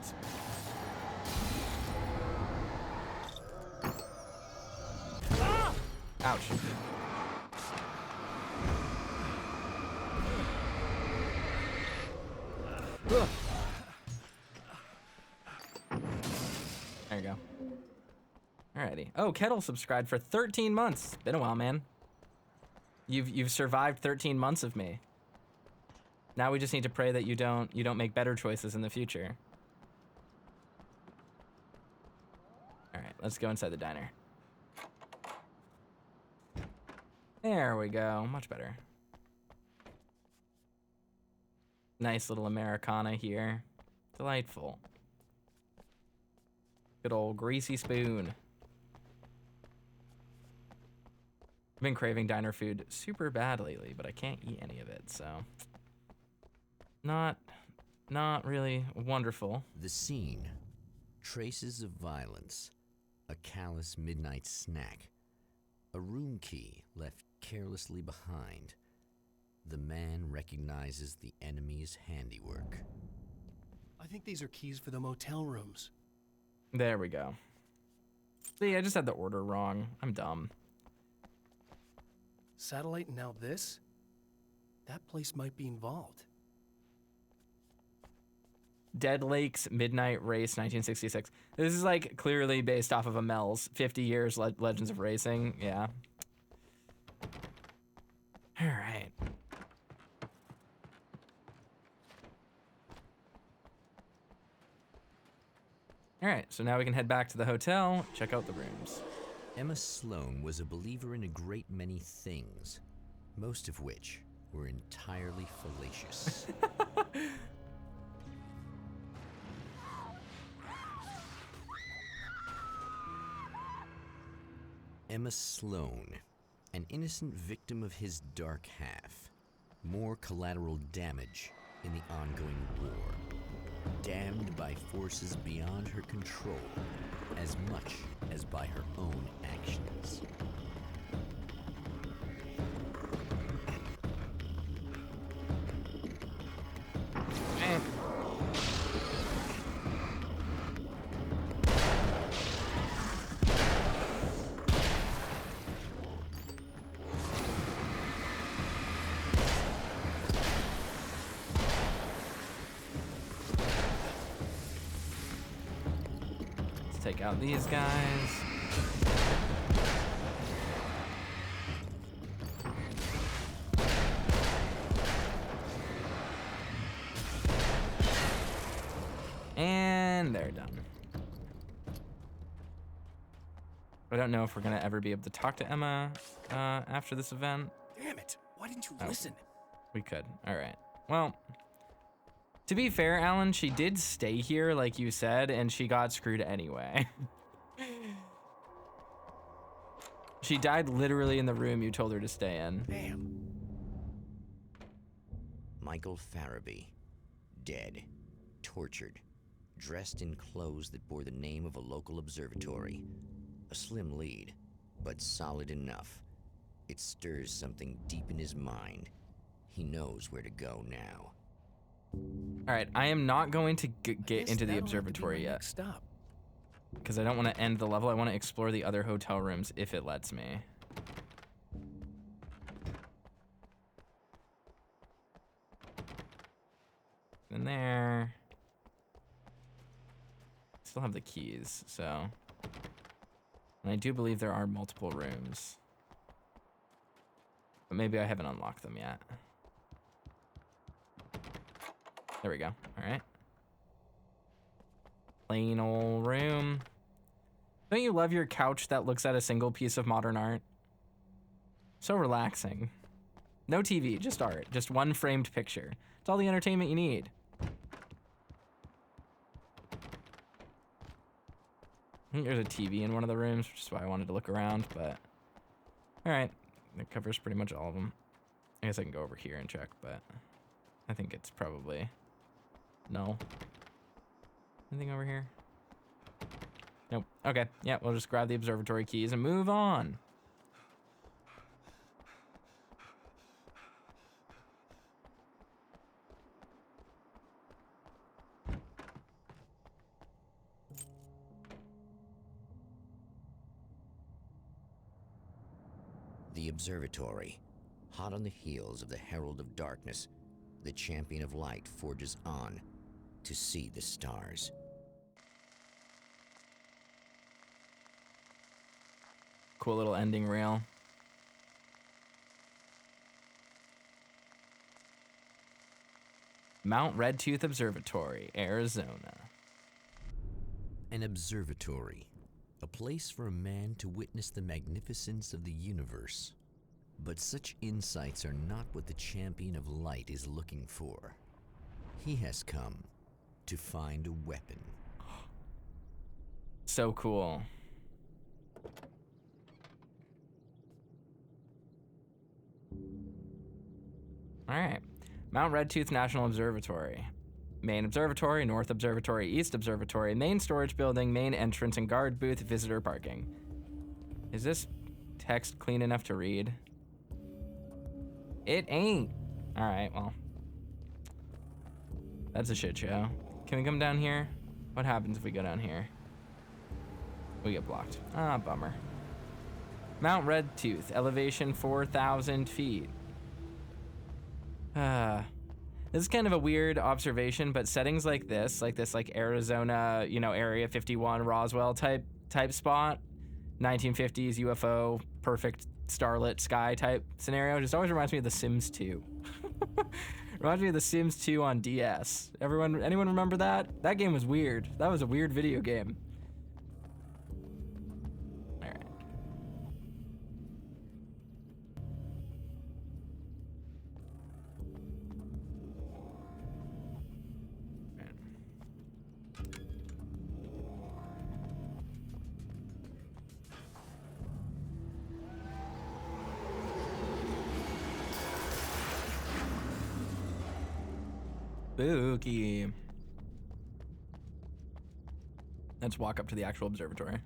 Ouch. Ugh. There you go. Alrighty. Oh, Kettle subscribed for 13 months. Been a while, man. You've survived 13 months of me. Now we just need to pray that you don't make better choices in the future. All right, let's go inside the diner. There we go. Much better. Nice little Americana here. Delightful. Good old greasy spoon. I've been craving diner food super bad lately, but I can't eat any of it, so not really wonderful. The scene. Traces of violence. A callous midnight snack. A room key left carelessly behind. The man recognizes the enemy's handiwork. I think these are keys for the motel rooms. There we go. See, I just had the order wrong. I'm dumb. Satellite and now this? That place might be involved. Dead Lakes Midnight Race 1966. This is like clearly based off of a Mel's 50 years Legends of Racing. Yeah. All right. All right, so now we can head back to the hotel, check out the rooms. Emma Sloan was a believer in a great many things, most of which were entirely fallacious. Emma Sloan, an innocent victim of his dark half. More collateral damage in the ongoing war. Damned by forces beyond her control, as much as by her own actions. Take out these guys. And they're done. I don't know if we're gonna ever be able to talk to Emma after this event. Damn it! Why didn't you listen? We could. All right. Well, to be fair, Alan, she did stay here, like you said, and she got screwed anyway. She died literally in the room you told her to stay in. Damn. Michael Farabee, dead, tortured, dressed in clothes that bore the name of a local observatory. A slim lead, but solid enough. It stirs something deep in his mind. He knows where to go now. All right, I am not going to get into the observatory yet. Next stop. Because I don't want to end the level. I want to explore the other hotel rooms if it lets me. In there. Still have the keys, so. And I do believe there are multiple rooms. But maybe I haven't unlocked them yet. There we go. All right. Plain old room. Don't you love your couch that looks at a single piece of modern art? So relaxing. No TV, just art. Just one framed picture. It's all the entertainment you need. I think there's a TV in one of the rooms, which is why I wanted to look around, but... Alright, that covers pretty much all of them. I guess I can go over here and check, but... I think it's probably... No. Anything over here? Nope. Okay, yeah, we'll just grab the observatory keys and move on. The observatory, hot on the heels of the Herald of Darkness, the Champion of Light forges on to see the stars. Cool little ending reel. Mount Redtooth Observatory, Arizona. An observatory, a place for a man to witness the magnificence of the universe. But such insights are not what the Champion of Light is looking for. He has come to find a weapon. So cool. All right. Mount Redtooth National Observatory. Main observatory, north observatory, east observatory, main storage building, main entrance and guard booth, visitor parking. Is this text clean enough to read? It ain't. All right, well. That's a shit show. Can we come down here? What happens if we go down here? We get blocked. Ah, bummer. Mount Redtooth, elevation 4,000 feet. This is kind of a weird observation, but settings like this Arizona, you know, Area 51, Roswell type spot, 1950s UFO, perfect starlit sky type scenario, just always reminds me of The Sims 2. Reminds me of The Sims 2 on DS. Anyone remember that? That game was weird. That was a weird video game. All right. Spooky. Let's walk up to the actual observatory.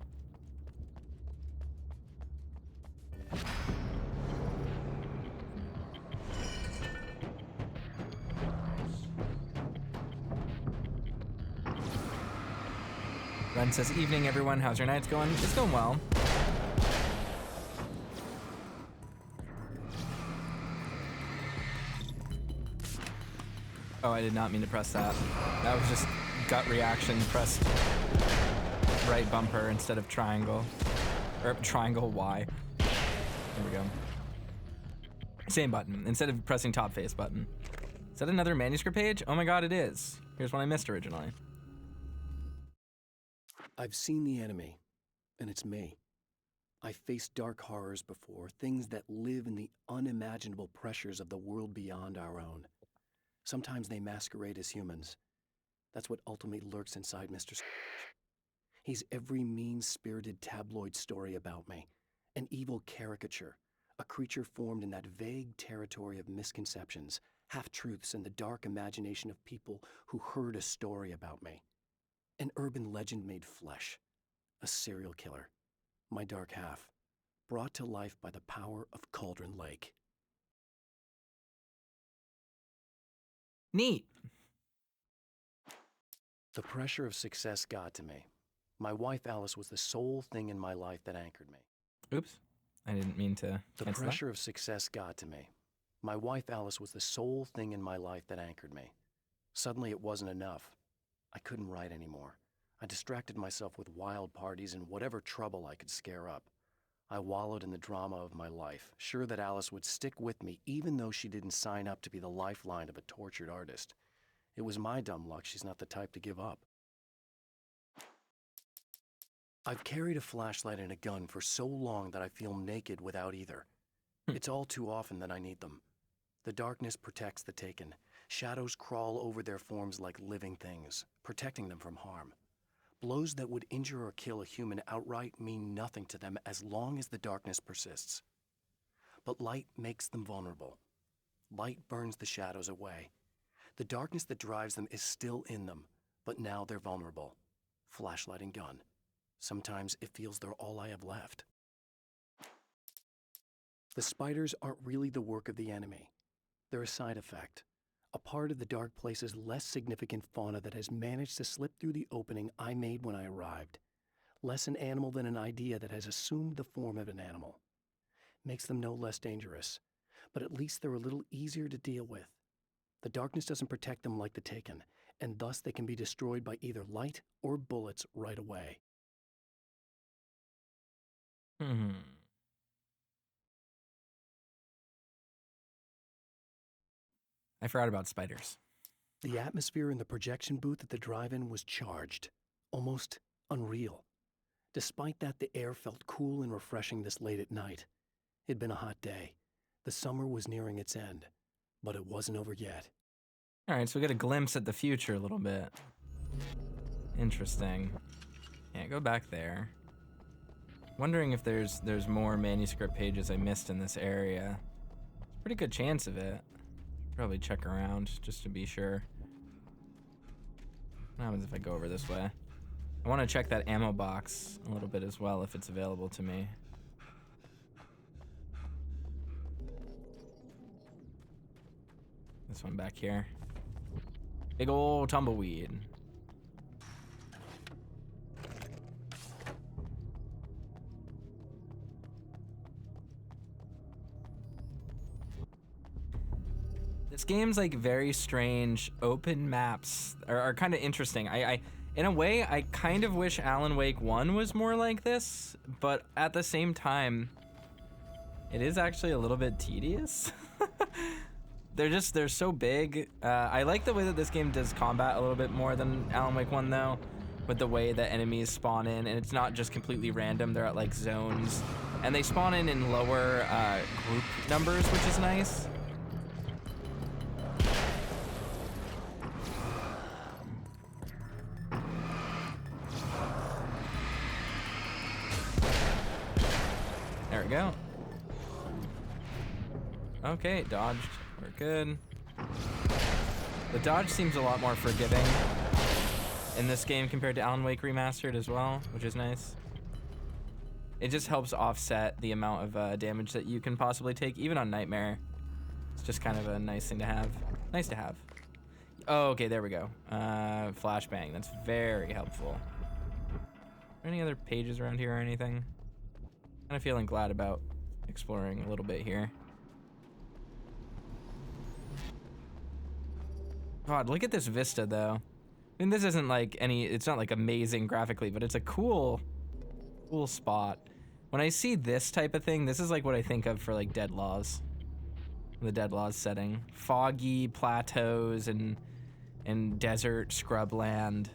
Ren says, evening everyone, how's your nights going? It's going well. Oh, I did not mean to press that. That was just gut reaction, pressed right bumper instead of triangle. Or triangle Y. There we go. Same button, instead of pressing top face button. Is that another manuscript page? Oh my god, it is. Here's what I missed originally. I've seen the enemy, and it's me. I've faced dark horrors before, things that live in the unimaginable pressures of the world beyond our own. Sometimes they masquerade as humans. That's what ultimately lurks inside Mr. He's every mean-spirited tabloid story about me, an evil caricature, a creature formed in that vague territory of misconceptions, half-truths and the dark imagination of people who heard a story about me. An urban legend made flesh. A serial killer. My dark half. Brought to life by the power of Cauldron Lake. Neat. The pressure of success got to me. My wife Alice was the sole thing in my life that anchored me. Oops. I didn't mean to The cancel pressure of success got to me. My wife Alice was the sole thing in my life that anchored me. Suddenly it wasn't enough. I couldn't write anymore. I distracted myself with wild parties and whatever trouble I could scare up. I wallowed in the drama of my life, sure that Alice would stick with me even though she didn't sign up to be the lifeline of a tortured artist. It was my dumb luck she's not the type to give up. I've carried a flashlight and a gun for so long that I feel naked without either. It's all too often that I need them. The darkness protects the taken. Shadows crawl over their forms like living things, protecting them from harm. Blows that would injure or kill a human outright mean nothing to them as long as the darkness persists. But light makes them vulnerable. Light burns the shadows away. The darkness that drives them is still in them, but now they're vulnerable. Flashlight and gun. Sometimes it feels they're all I have left. The spiders aren't really the work of the enemy. They're a side effect, a part of the dark place's less significant fauna that has managed to slip through the opening I made when I arrived. Less an animal than an idea that has assumed the form of an animal. Makes them no less dangerous, but at least they're a little easier to deal with. The darkness doesn't protect them like the Taken, and thus they can be destroyed by either light or bullets right away. I forgot about spiders. The atmosphere in the projection booth at the drive-in was charged, almost unreal. Despite that, the air felt cool and refreshing this late at night. It'd been a hot day. The summer was nearing its end, but it wasn't over yet. All right, so we get a glimpse at the future a little bit. Interesting. Yeah, go back there. Wondering if there's more manuscript pages I missed in this area. Pretty good chance of it. Probably check around just to be sure. What happens if I go over this way? I want to check that ammo box a little bit as well if it's available to me. This one back here. Big ol' tumbleweed. This game's like very strange open maps are kind of interesting. I in a way I kind of wish Alan Wake 1 was more like this, but at the same time it is actually a little bit tedious. They're so big. I like the way that this game does combat a little bit more than Alan Wake 1 though, with the way that enemies spawn in, and it's not just completely random. They're at like zones, and they spawn in lower group numbers, which is nice. There we go. Okay, dodged. We're good. The dodge seems a lot more forgiving in this game compared to Alan Wake Remastered as well, which is nice. It just helps offset the amount of damage that you can possibly take, even on Nightmare. It's just kind of a nice thing to have. Nice to have. Oh, okay, there we go. Flashbang, that's very helpful. Are there any other pages around here or anything? Kind of feeling glad about exploring a little bit here. God, look at this vista though. I mean, this isn't like it's not like amazing graphically, but it's a cool spot. When I see this type of thing, this is like what I think of for like Dead Laws. The Dead Laws setting. Foggy plateaus and desert scrubland.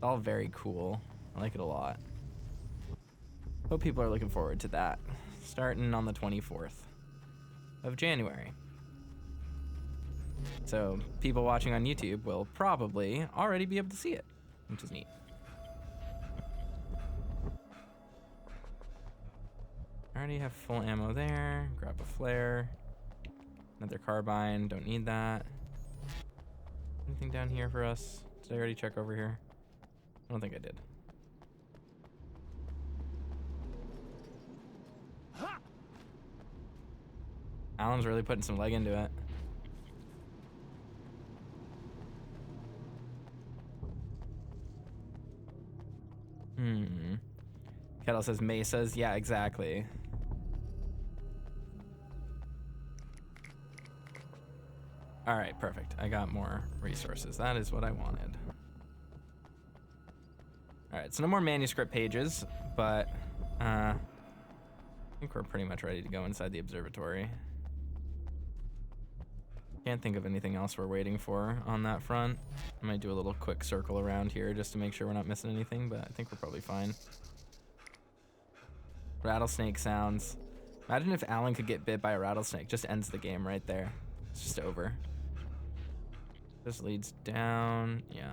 All very cool. I like it a lot. Hope people are looking forward to that. Starting on the 24th of January. So people watching on YouTube will probably already be able to see it, which is neat. I already have full ammo there. Grab a flare. Another carbine. Don't need that. Anything down here for us? Did I already check over here? I don't think I did. Alan's really putting some leg into it. Kettle says mesas. Yeah, exactly. All right, perfect. I got more resources. That is what I wanted. All right, so no more manuscript pages, but I think we're pretty much ready to go inside the observatory. Can't think of anything else we're waiting for on that front. I might do a little quick circle around here just to make sure we're not missing anything, but I think we're probably fine. Rattlesnake sounds. Imagine if Alan could get bit by a rattlesnake. Just ends the game right there. It's just over. This leads down. Yeah.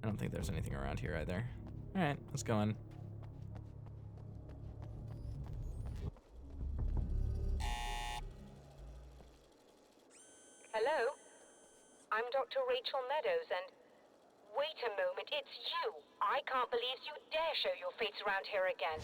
I don't think there's anything around here either. All right, let's go in. Hello? I'm Dr. Rachel Meadows, and... Wait a moment, it's you! I can't believe you dare show your face around here again.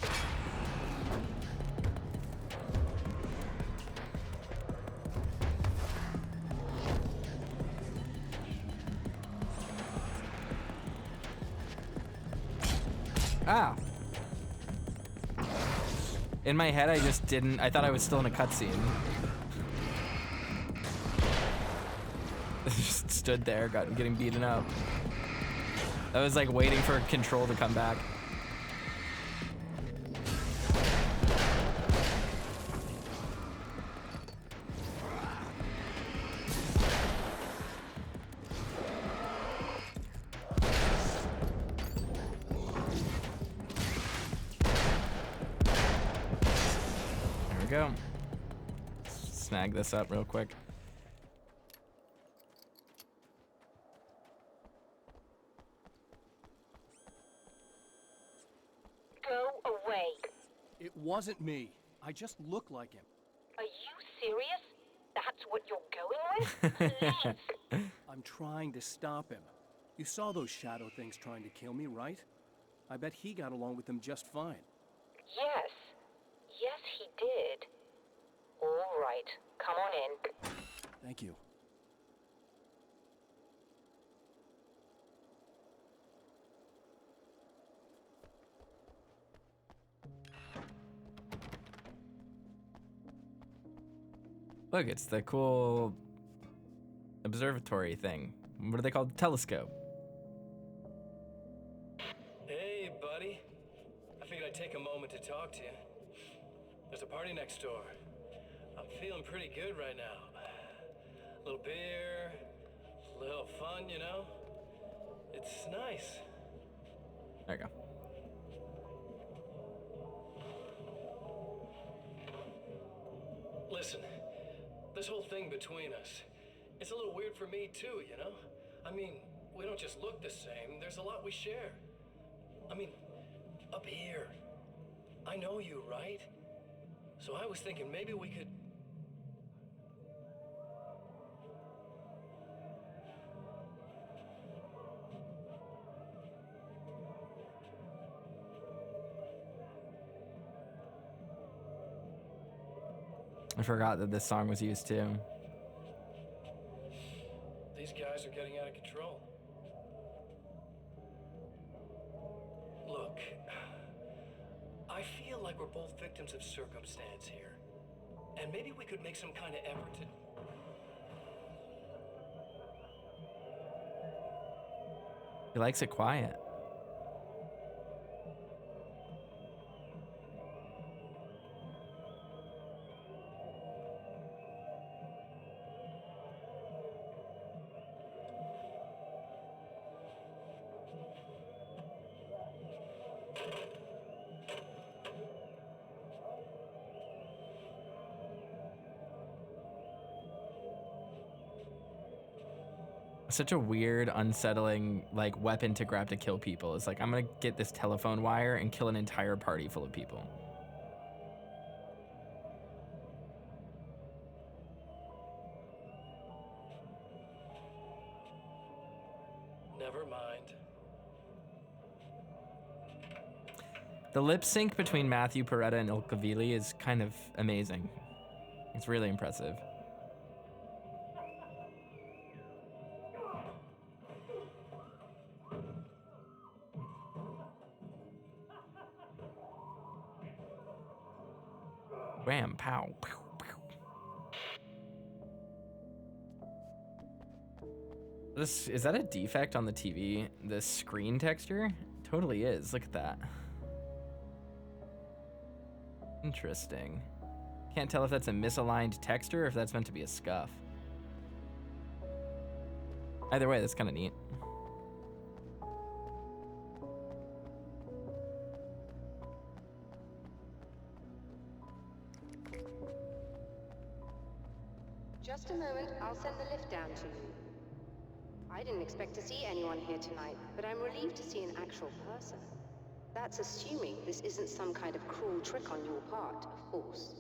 Ah! In my head, I just didn't... I thought I was still in a cutscene. Just stood there, getting beaten up. I was like waiting for control to come back. There we go. Snag this up real quick. It wasn't me. I just look like him. Are you serious? That's what you're going with? Please. I'm trying to stop him. You saw those shadow things trying to kill me, right? I bet he got along with them just fine. Yes. Yes, he did. All right. Come on in. Thank you. Look, it's the cool observatory thing. What are they called? Telescope. Hey, buddy. I figured I'd take a moment to talk to you. There's a party next door. I'm feeling pretty good right now. A little beer, a little fun, you know? It's nice. There you go. Listen, this whole thing between us, it's a little weird for me too, you know? I mean, we don't just look the same, there's a lot we share. I mean, up here, I know you, right? So I was thinking maybe we could... I forgot that this song was used too. These guys are getting out of control. Look, I feel like we're both victims of circumstance here. And maybe we could make some kind of effort to... He likes it quiet. Such a weird, unsettling, like, weapon to grab to kill people. It's like, I'm gonna get this telephone wire and kill an entire party full of people. The lip sync between Matthew Peretta and Ilkavili is kind of amazing. It's really impressive. Wham, pow, pew, pew. Is that a defect on the TV? The screen texture? Totally is. Look at that. Interesting. Can't tell if that's a misaligned texture or if that's meant to be a scuff. Either way, that's kind of neat. Just a moment, I'll send the lift down to you. I didn't expect to see anyone here tonight, but I'm relieved to see an actual person. That's assuming this isn't some kind of cruel trick on your part, of course.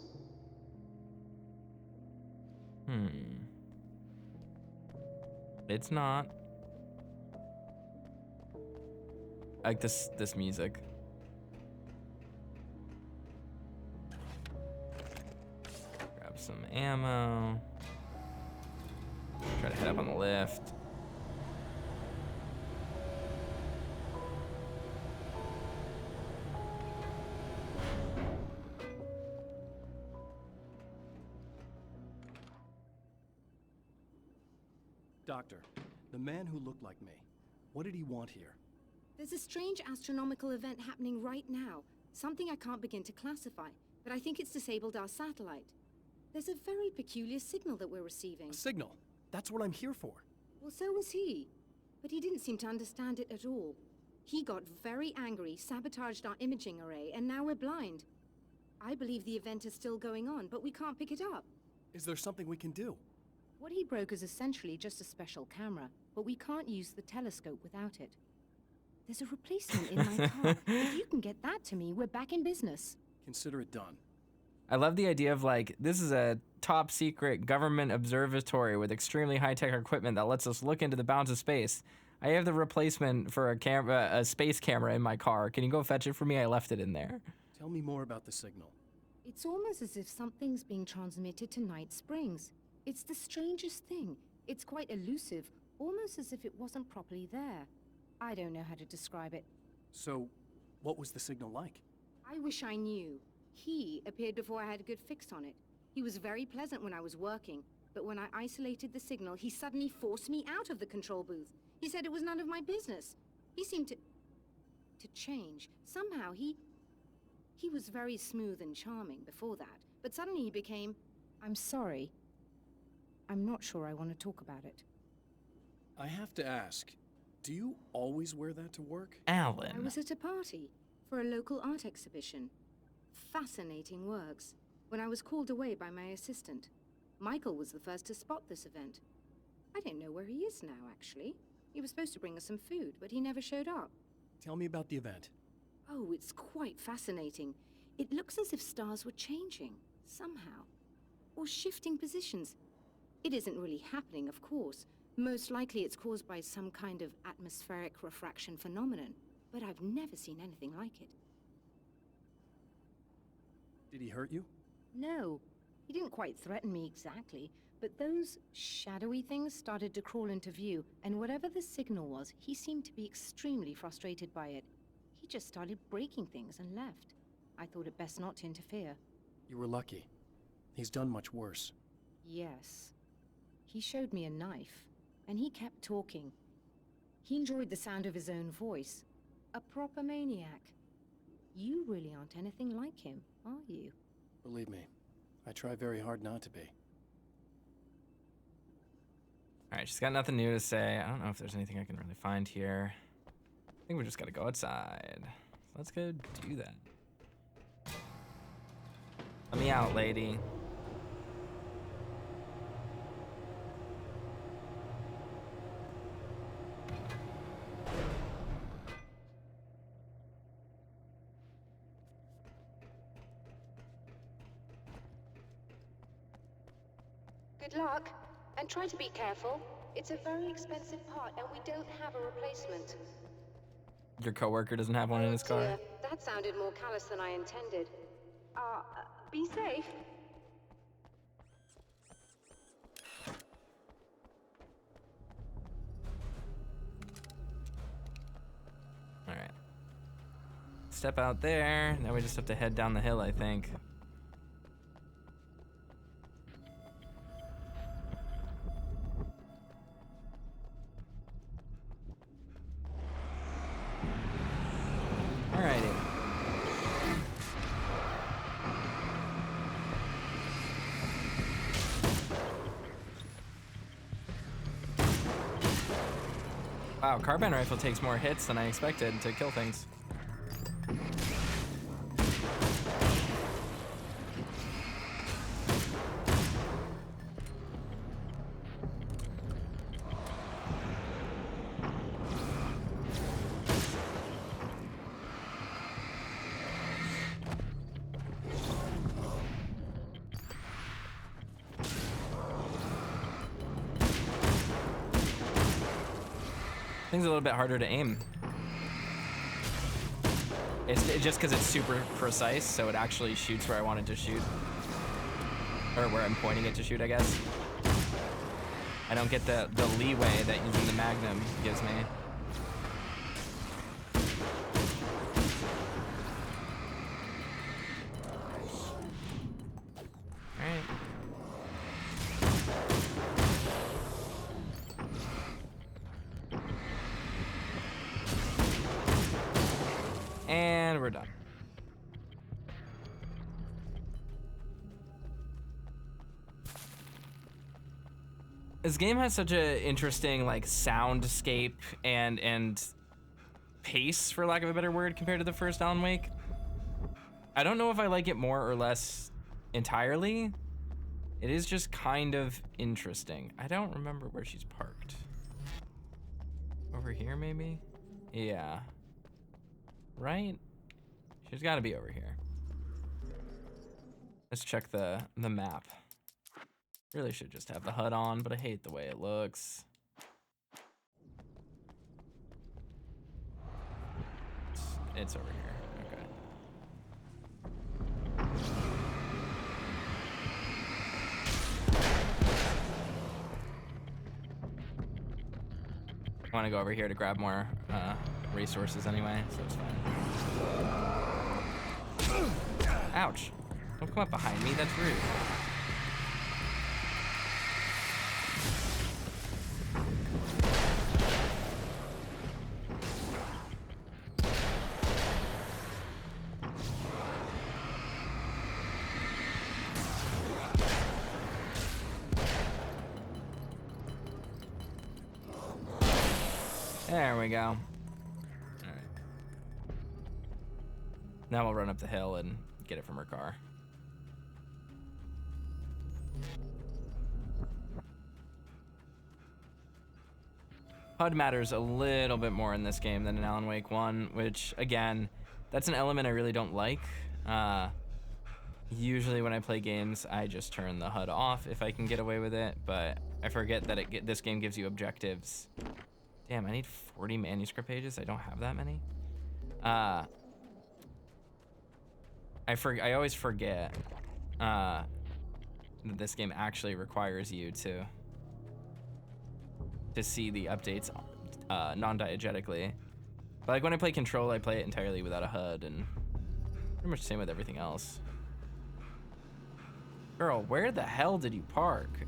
It's not. I like this music. Grab some ammo. Try to head up on the lift. Doctor, the man who looked like me, what did he want here? There's a strange astronomical event happening right now. Something I can't begin to classify, but I think it's disabled our satellite. There's a very peculiar signal that we're receiving. A signal? That's what I'm here for. Well, so was he. But he didn't seem to understand it at all. He got very angry, sabotaged our imaging array, and now we're blind. I believe the event is still going on, but we can't pick it up. Is there something we can do? What he broke is essentially just a special camera, but we can't use the telescope without it. There's a replacement in my car. If you can get that to me, we're back in business. Consider it done. I love the idea of like, this is a top secret government observatory with extremely high tech equipment that lets us look into the bounds of space. I have the replacement for a space camera in my car. Can you go fetch it for me? I left it in there. Tell me more about the signal. It's almost as if something's being transmitted to Night Springs. It's the strangest thing. It's quite elusive, almost as if it wasn't properly there. I don't know how to describe it. So, what was the signal like? I wish I knew. He appeared before I had a good fix on it. He was very pleasant when I was working, but when I isolated the signal, he suddenly forced me out of the control booth. He said it was none of my business. He seemed to change. Somehow he was very smooth and charming before that, but suddenly he became, I'm sorry. I'm not sure I want to talk about it. I have to ask, do you always wear that to work? Alan. I was at a party for a local art exhibition. Fascinating works. When I was called away by my assistant. Michael was the first to spot this event. I don't know where he is now, actually. He was supposed to bring us some food, but he never showed up. Tell me about the event. Oh, it's quite fascinating. It looks as if stars were changing, somehow. Or shifting positions. It isn't really happening, of course. Most likely it's caused by some kind of atmospheric refraction phenomenon. But I've never seen anything like it. Did he hurt you? No. He didn't quite threaten me exactly, but those shadowy things started to crawl into view, and whatever the signal was, he seemed to be extremely frustrated by it. He just started breaking things and left. I thought it best not to interfere. You were lucky. He's done much worse. Yes. He showed me a knife, and he kept talking. He enjoyed the sound of his own voice. A proper maniac. You really aren't anything like him, are you? Believe me, I try very hard not to be. All right, she's got nothing new to say. I don't know if there's anything I can really find here. I think we just gotta go outside. So let's go do that. Let me out, lady. Good luck, and try to be careful. It's a very expensive part, and we don't have a replacement. Your coworker doesn't have one in his car? Dear, That sounded more callous than I intended. Be safe. All right. Step out there. Now we just have to head down the hill, I think. Alrighty. Wow, carbine rifle takes more hits than I expected to kill things. Thing's a little bit harder to aim. It's just because it's super precise, so it actually shoots where I want it to shoot. Or where I'm pointing it to shoot, I guess. I don't get the leeway that using the Magnum gives me. Alright. And we're done. This game has such a interesting like soundscape and pace, for lack of a better word, compared to the first Alan Wake. I don't know if I like it more or less entirely. It is just kind of interesting. I don't remember where she's parked. Over here, maybe? Yeah. Right? She's got to be over here. Let's check the map. Really should just have the HUD on, but I hate the way it looks. It's over here. Okay. I want to go over here to grab more resources anyway, so it's fine. Ouch. Don't come up behind me, that's rude. There we go. All right. Now we'll run up the hill and get it from her car. HUD matters a little bit more in this game than in Alan Wake 1, which, again, that's an element I really don't like. Usually when I play games, I just turn the HUD off if I can get away with it, but I forget that this game gives you objectives. Damn, I need 40 manuscript pages. I don't have that many. I always forget that this game actually requires you to see the updates non-diegetically. But like when I play Control, I play it entirely without a HUD, and pretty much the same with everything else. Girl, where the hell did you park?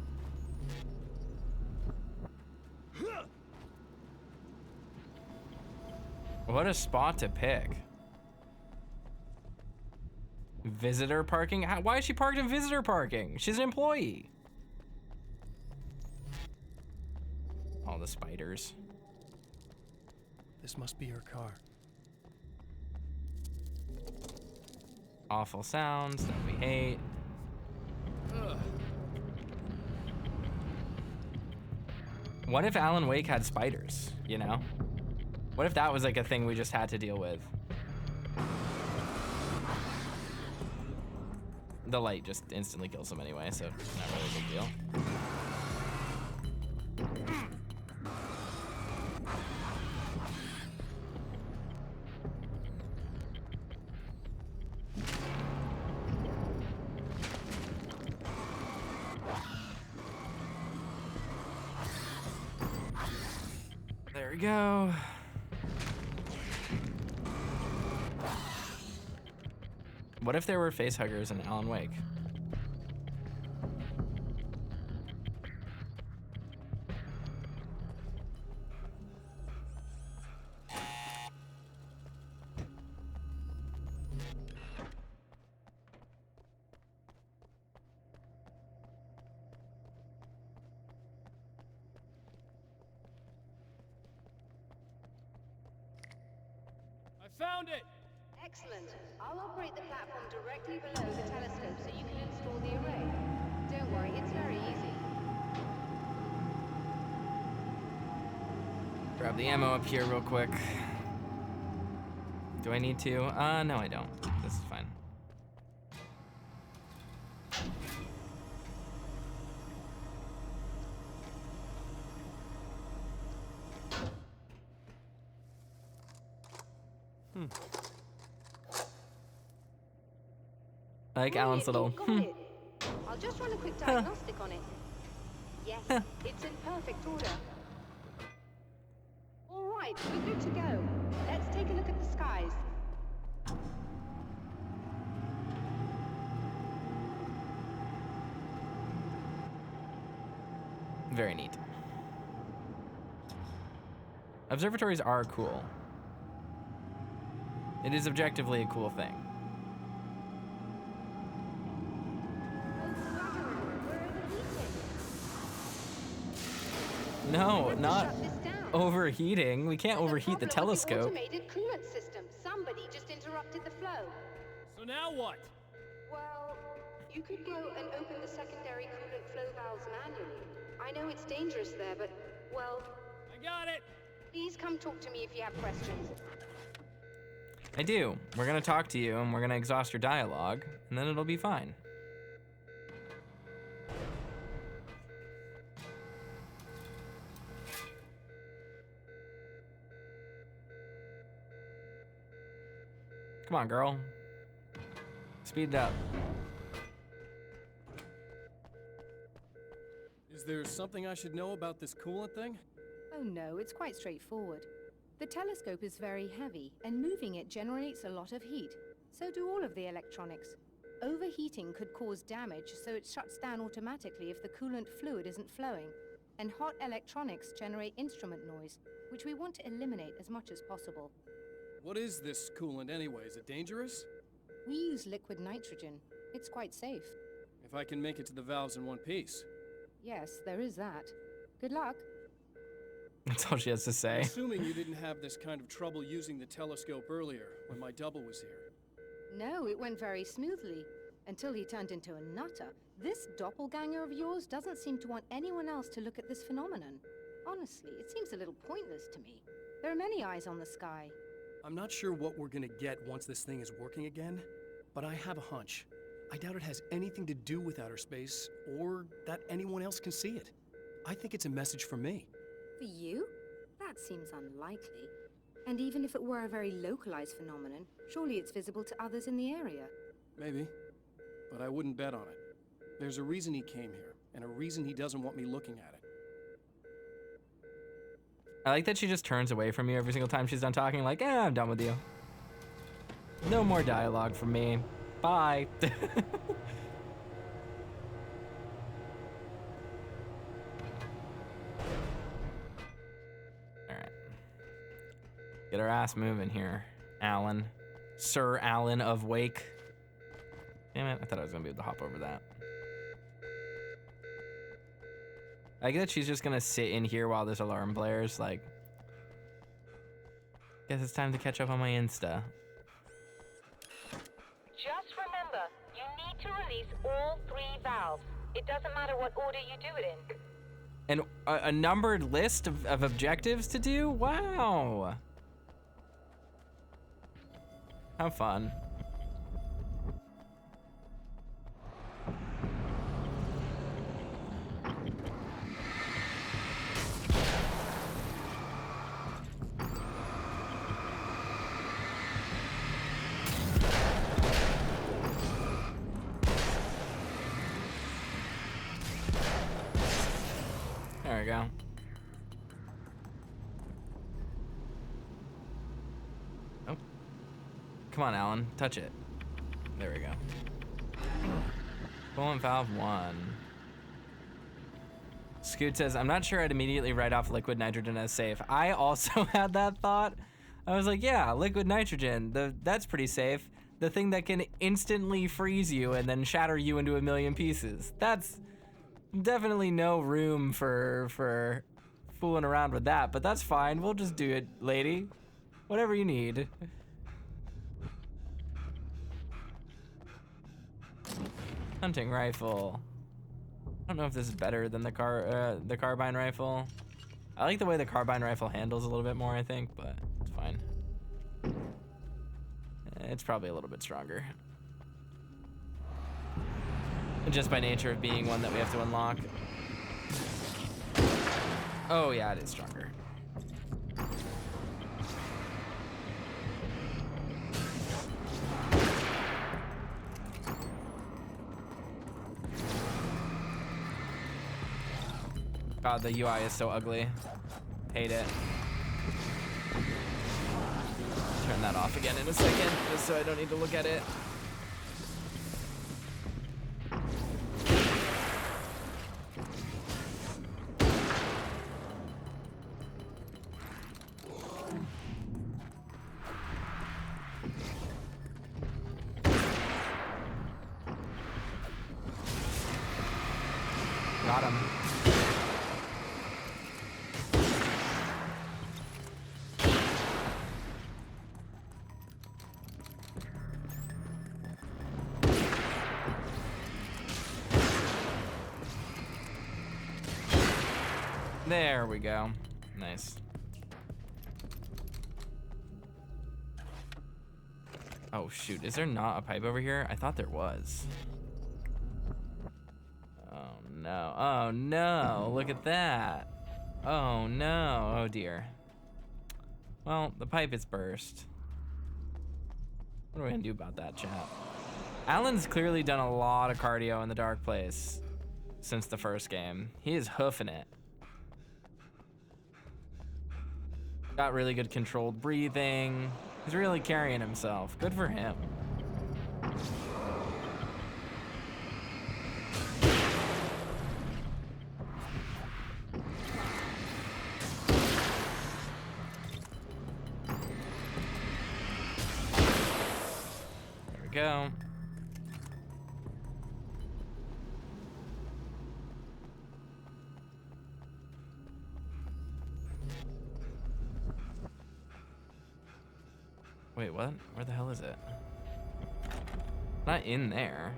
What a spot to pick. Visitor parking? Why is she parked in visitor parking? She's an employee. All the spiders. This must be her car. Awful sounds that we hate. Ugh. What if Alan Wake had spiders, you know? What if that was like a thing we just had to deal with? The light just instantly kills them anyway, so not really a big deal. There we go. What if there were facehuggers in Alan Wake? I found it! Excellent. I'll operate the platform directly below the telescope so you can install the array. Don't worry, it's very easy. Grab the ammo up here real quick. Do I need to? No, I don't. This is fine. I like Alan's little. Got it. I'll just run a quick diagnostic on it. Yes, it's in perfect order. All right, we're good to go. Let's take a look at the skies. Very neat. Observatories are cool. It is objectively a cool thing. No, not overheating. We can't overheat the telescope. Automated coolant system. Somebody just interrupted the flow. So now what? Well, you could go and open the secondary coolant flow valves manually. I know it's dangerous there, but, well... I got it! Please come talk to me if you have questions. I do. We're gonna talk to you, and we're gonna exhaust your dialogue, and then it'll be fine. Come on, girl. Speed it up. Is there something I should know about this coolant thing? Oh no, it's quite straightforward. The telescope is very heavy, and moving it generates a lot of heat. So do all of the electronics. Overheating could cause damage, so it shuts down automatically if the coolant fluid isn't flowing. And hot electronics generate instrument noise, which we want to eliminate as much as possible. What is this coolant anyway? Is it dangerous? We use liquid nitrogen. It's quite safe. If I can make it to the valves in one piece. Yes, there is that. Good luck. That's all she has to say. I'm assuming you didn't have this kind of trouble using the telescope earlier, when my double was here. No, it went very smoothly, until he turned into a nutter. This doppelganger of yours doesn't seem to want anyone else to look at this phenomenon. Honestly, it seems a little pointless to me. There are many eyes on the sky. I'm not sure what we're gonna get once this thing is working again, but I have a hunch. I doubt it has anything to do with outer space, or that anyone else can see it. I think it's a message for me. For you? That seems unlikely. And even if it were a very localized phenomenon, surely it's visible to others in the area. Maybe, but I wouldn't bet on it. There's a reason he came here, and a reason he doesn't want me looking at it. I like that she just turns away from you every single time she's done talking, like, I'm done with you. No more dialogue from me. Bye. Alright. Get our ass moving here, Alan. Sir Alan of Wake. Damn it, I thought I was gonna be able to hop over that. I get that she's just gonna sit in here while this alarm blares, like... Guess it's time to catch up on my Insta. Just remember, you need to release all 3 valves. It doesn't matter what order you do it in. And a numbered list of objectives to do? Wow! How fun. There we go. Come on, Alan. Touch it. There we go. Coolant valve 1. Scoot says, I'm not sure I'd immediately write off liquid nitrogen as safe. I also had that thought. I was like, yeah, liquid nitrogen, that's pretty safe. The thing that can instantly freeze you and then shatter you into a million pieces. That's definitely no room for fooling around with that, but that's fine. We'll just do it, lady. Whatever you need. Hunting rifle. I don't know if this is better than the carbine rifle. I like the way the carbine rifle handles a little bit more, I think, but it's fine. It's probably a little bit stronger. Just by nature of being one that we have to unlock. Oh yeah, it is stronger. God, the UI is so ugly. Hate it. Turn that off again in a second, just so I don't need to look at it. Got him. There we go. Nice. Oh shoot, is there not a pipe over here? I thought there was. Oh no, oh no, look at that. Oh no, oh dear. Well, the pipe is burst. What are we gonna do about that, chat? Alan's clearly done a lot of cardio in the dark place since the first game. He is hoofing it. Got really good controlled breathing. He's really carrying himself. Good for him. There we go. Wait, what? Where the hell is it? Not in there.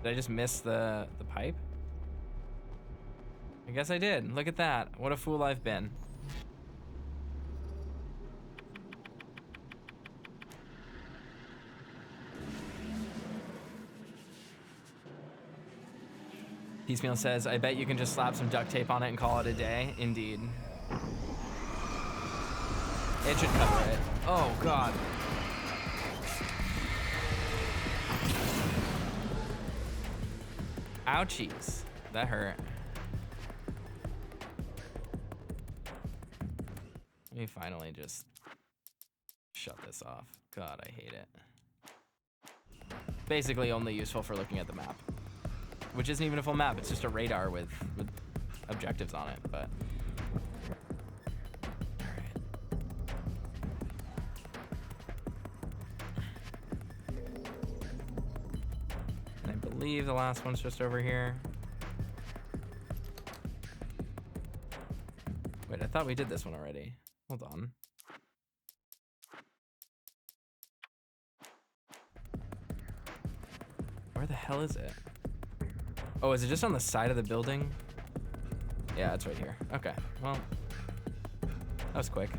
Did I just miss the pipe? I guess I did. Look at that. What a fool I've been. Piecemeal says, I bet you can just slap some duct tape on it and call it a day. Indeed. It should cover it. Oh, God. Ouchies. That hurt. Let me finally just shut this off. God, I hate it. Basically only useful for looking at the map. Which isn't even a full map, it's just a radar with objectives on it, but... I believe the last one's just over here. Wait, I thought we did this one already. Hold on. Where the hell is it? Oh, is it just on the side of the building? Yeah, it's right here. Okay, well, that was quick.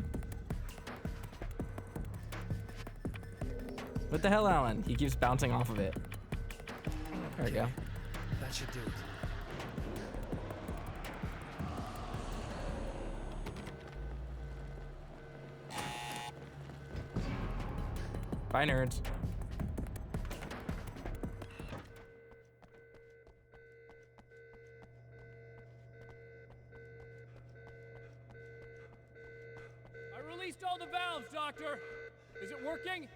What the hell, Alan? He keeps bouncing off of it. There we go. That should do it. Bye, nerds. I released all the valves, Doctor. Is it working?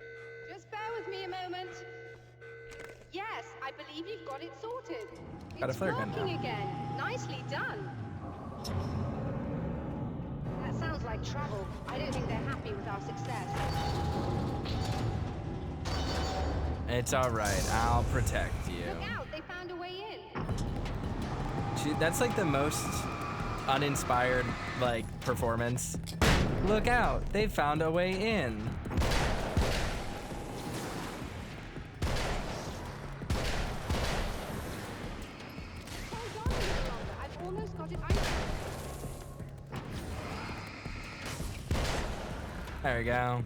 me a moment. Yes, I believe you've got it sorted. Got a It's flare gun working now. again. Nicely done. That sounds like trouble. I don't think they're happy with our success. It's all right. I'll protect you. Look out, they found a way in. That's like the most uninspired like performance. Look out, they found a way in. Hold on a little longer. I've almost got it. There we go.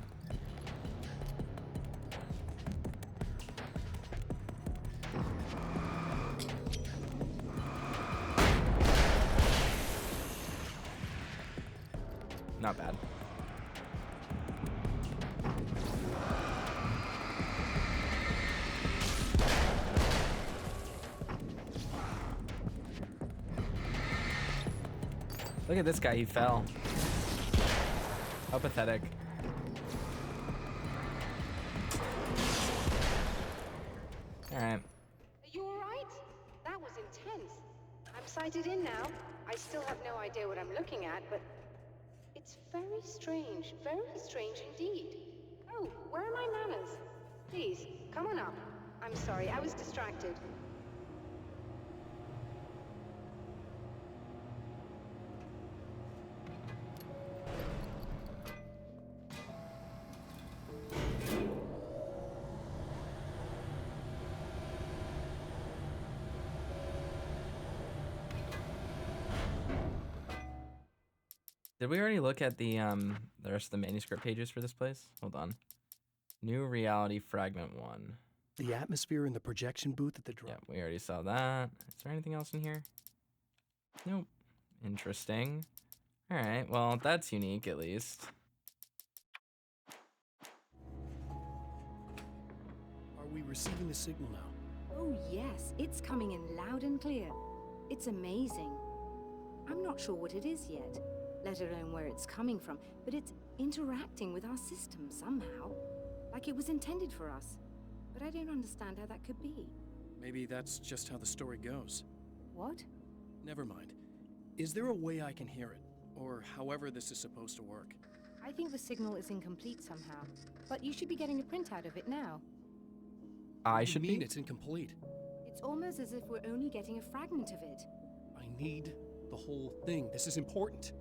Not bad. Look at this guy, he fell. How pathetic. All right. Are you all right? That was intense. I'm sighted in now. I still have no idea what I'm looking at, but it's very strange indeed. Oh, where are my manners? Please, come on up. I'm sorry, I was distracted. Did we already look at the rest of the manuscript pages for this place? Hold on. New reality fragment 1. The atmosphere in the projection booth at the Yeah, we already saw that. Is there anything else in here? Nope. Interesting. All right, well, that's unique at least. Are we receiving the signal now? Oh yes, it's coming in loud and clear. It's amazing. I'm not sure what it is yet, let alone where it's coming from, but it's interacting with our system somehow, like it was intended for us. But I don't understand how that could be. Maybe that's just how the story goes. What? Never mind. Is there a way I can hear it? Or however this is supposed to work? I think the signal is incomplete somehow, but you should be getting a printout of it now. I should mean be? It's incomplete. It's almost as if we're only getting a fragment of it. I need the whole thing. This is important.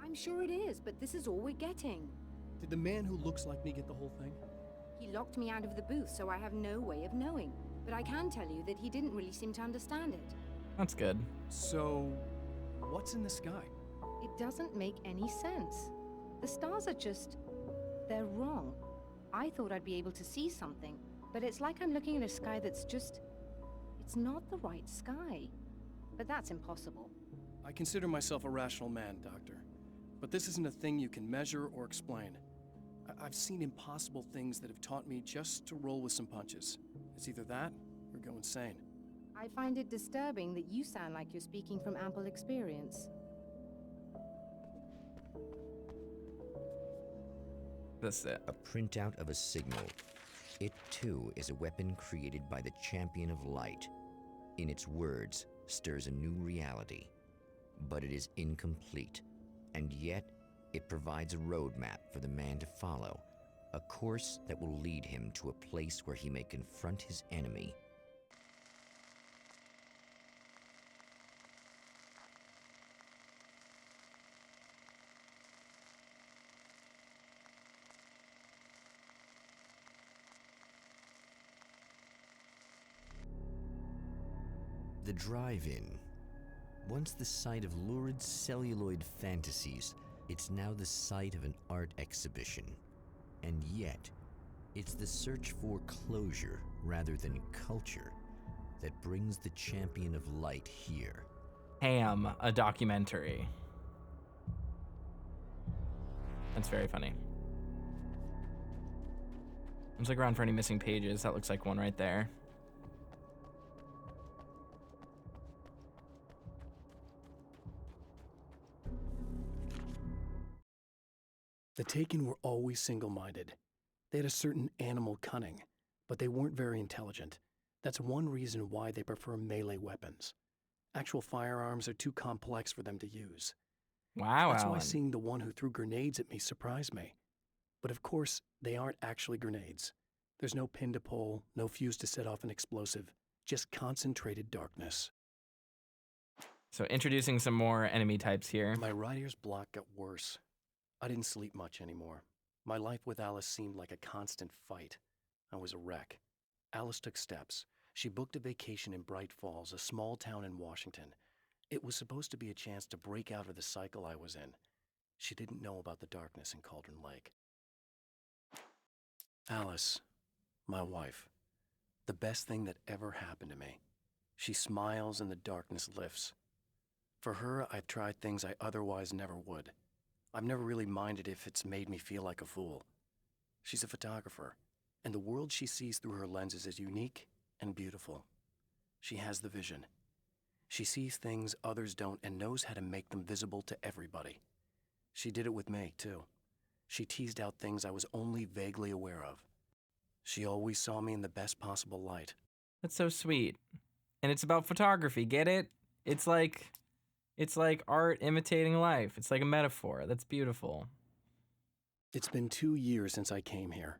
I'm sure it is, but this is all we're getting. Did the man who looks like me get the whole thing? He locked me out of the booth, so I have no way of knowing. But I can tell you that he didn't really seem to understand it. That's good. So, what's in the sky? It doesn't make any sense. The stars are just... they're wrong. I thought I'd be able to see something, but it's like I'm looking at a sky that's just... it's not the right sky. But that's impossible. I consider myself a rational man, Doctor. But this isn't a thing you can measure or explain. I've seen impossible things that have taught me just to roll with some punches. It's either that, or go insane. I find it disturbing that you sound like you're speaking from ample experience. That's it. A printout of a signal. It too is a weapon created by the Champion of Light. In its words, stirs a new reality. But it is incomplete, and yet it provides a roadmap for the man to follow, a course that will lead him to a place where he may confront his enemy. The drive-in. Once the site of lurid celluloid fantasies, it's now the site of an art exhibition. And yet, it's the search for closure rather than culture that brings the Champion of Light here. Ham, a documentary. That's very funny. Let's look around for any missing pages. That looks like one right there. The Taken were always single-minded. They had a certain animal cunning. But they weren't very intelligent. That's one reason why they prefer melee weapons. Actual firearms are too complex for them to use. Wow, That's why Alan. seeing the one who threw grenades at me surprised me. But of course, they aren't actually grenades. There's no pin to pull, no fuse to set off an explosive, just concentrated darkness. So introducing some more enemy types here. My writer's block got worse. I didn't sleep much anymore. My life with Alice seemed like a constant fight. I was a wreck. Alice took steps. She booked a vacation in Bright Falls, a small town in Washington. It was supposed to be a chance to break out of the cycle I was in. She didn't know about the darkness in Cauldron Lake. Alice, my wife, the best thing that ever happened to me. She smiles and the darkness lifts. For her, I've tried things I otherwise never would. I've never really minded if it's made me feel like a fool. She's a photographer, and the world she sees through her lenses is unique and beautiful. She has the vision. She sees things others don't and knows how to make them visible to everybody. She did it with me, too. She teased out things I was only vaguely aware of. She always saw me in the best possible light. That's so sweet. And it's about photography, get it? It's like art imitating life. It's like a metaphor. That's beautiful. It's been 2 years since I came here.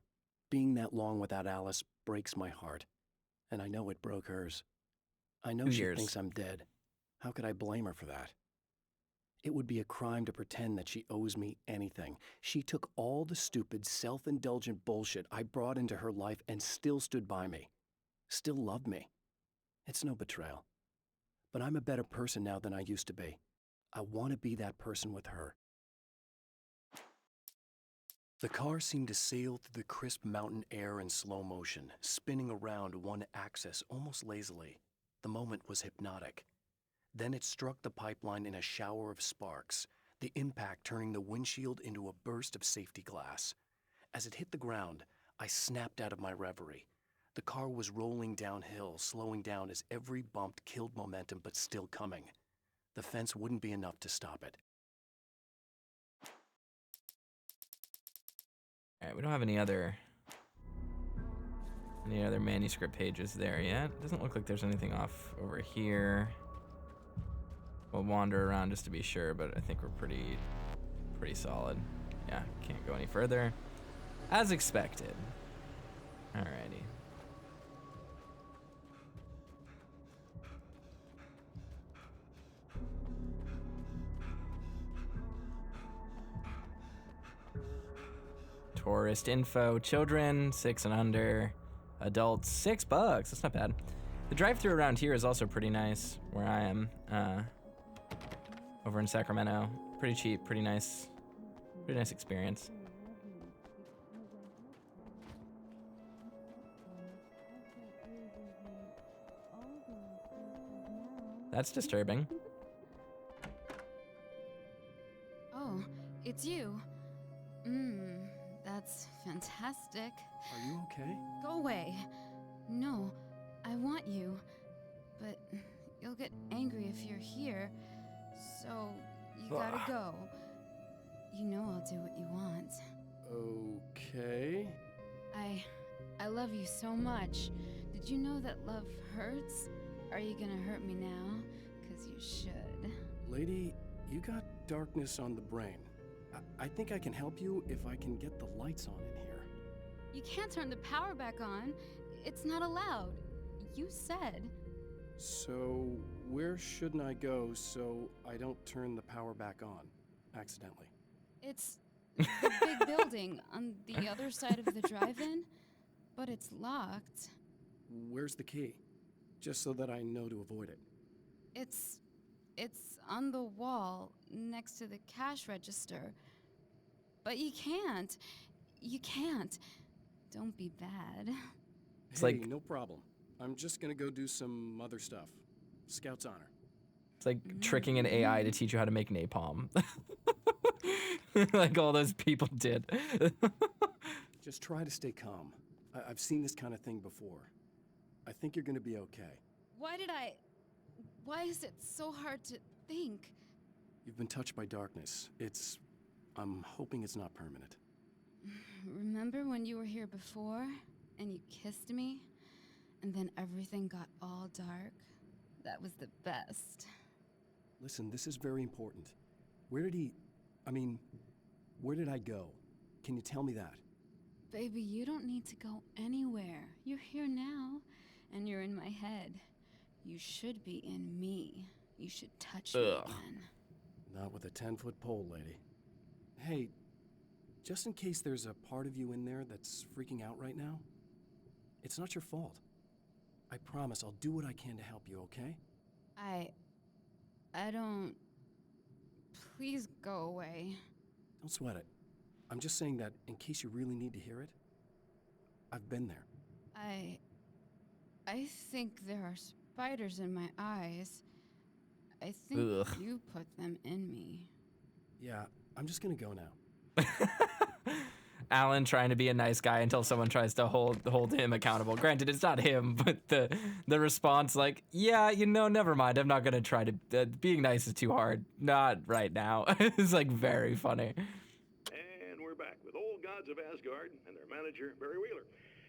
Being that long without Alice breaks my heart. And I know it broke hers. I know 2 she years. thinks I'm dead. How could I blame her for that? It would be a crime to pretend that she owes me anything. She took all the stupid, self-indulgent bullshit I brought into her life and still stood by me. Still loved me. It's no betrayal. But I'm a better person now than I used to be. I want to be that person with her. The car seemed to sail through the crisp mountain air in slow motion, spinning around one axis almost lazily. The moment was hypnotic. Then it struck the pipeline in a shower of sparks, the impact turning the windshield into a burst of safety glass. As it hit the ground, I snapped out of my reverie. The car was rolling downhill, slowing down as every bump killed momentum but still coming. The fence wouldn't be enough to stop it. All right, we don't have any other manuscript pages there yet. Doesn't look like there's anything off over here. We'll wander around just to be sure, but I think we're pretty solid. Yeah, can't go any further. As expected. Alrighty. Tourist info, children 6 and under, adults $6. That's not bad. The drive-thru around here is also pretty nice where I am. Over in Sacramento. Pretty cheap, pretty nice experience. That's disturbing. Oh, it's you. That's fantastic. Are you okay? Go away. No, I want you. But you'll get angry if you're here. So, you gotta go. You know I'll do what you want. Okay. I love you so much. Did you know that love hurts? Are you gonna hurt me now? 'Cause you should. Lady, you got darkness on the brain. I think I can help you if I can get the lights on in here. You can't turn the power back on. It's not allowed. You said. So, where shouldn't I go so I don't turn the power back on accidentally? It's the big building on the other side of the drive-in, but it's locked. Where's the key? Just so that I know to avoid it. It's on the wall next to the cash register. But you can't. You can't. Don't be bad. Hey, no problem. I'm just gonna go do some other stuff. Scout's honor. It's like tricking an AI to teach you how to make napalm. Like all those people did. Just try to stay calm. I've seen this kind of thing before. I think you're gonna be okay. Why is it so hard to think? You've been touched by darkness. I'm hoping it's not permanent. Remember when you were here before? and you kissed me, and then everything got all dark. That was the best. Listen, this is very important. Where did I go? Can you tell me that? Baby, you don't need to go anywhere. You're here now, and you're in my head. You should be in me. You should touch me again. Not with a 10-foot pole, lady. Hey, just in case there's a part of you in there that's freaking out right now, it's not your fault. I promise I'll do what I can to help you, okay? I don't... Please go away. Don't sweat it. I'm just saying that in case you really need to hear it, I've been there. I think there are spiders in my eyes. I think you put them in me. Yeah, I'm just gonna go now. Alan trying to be a nice guy until someone tries to hold him accountable. Granted, it's not him, but the response like, yeah, never mind. I'm not gonna try to. Being nice is too hard. Not right now. It's like very funny. And we're back with Old Gods of Asgard and their manager, Barry Wheeler.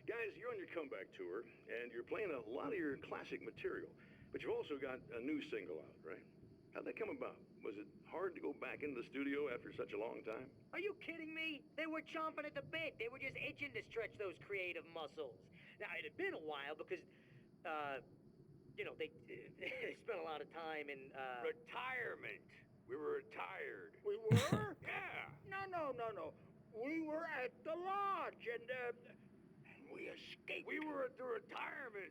Guys, you're on your comeback tour, and you're playing a lot of your classic material, but you've also got a new single out, right? How'd that come about? Was it hard to go back into the studio after such a long time? Are you kidding me? They were chomping at the bit. They were just itching to stretch those creative muscles. Now, it had been a while because, they spent a lot of time in, Retirement. We were retired. We were? Yeah. No. We were at the lodge, and we escaped. We were at the retirement,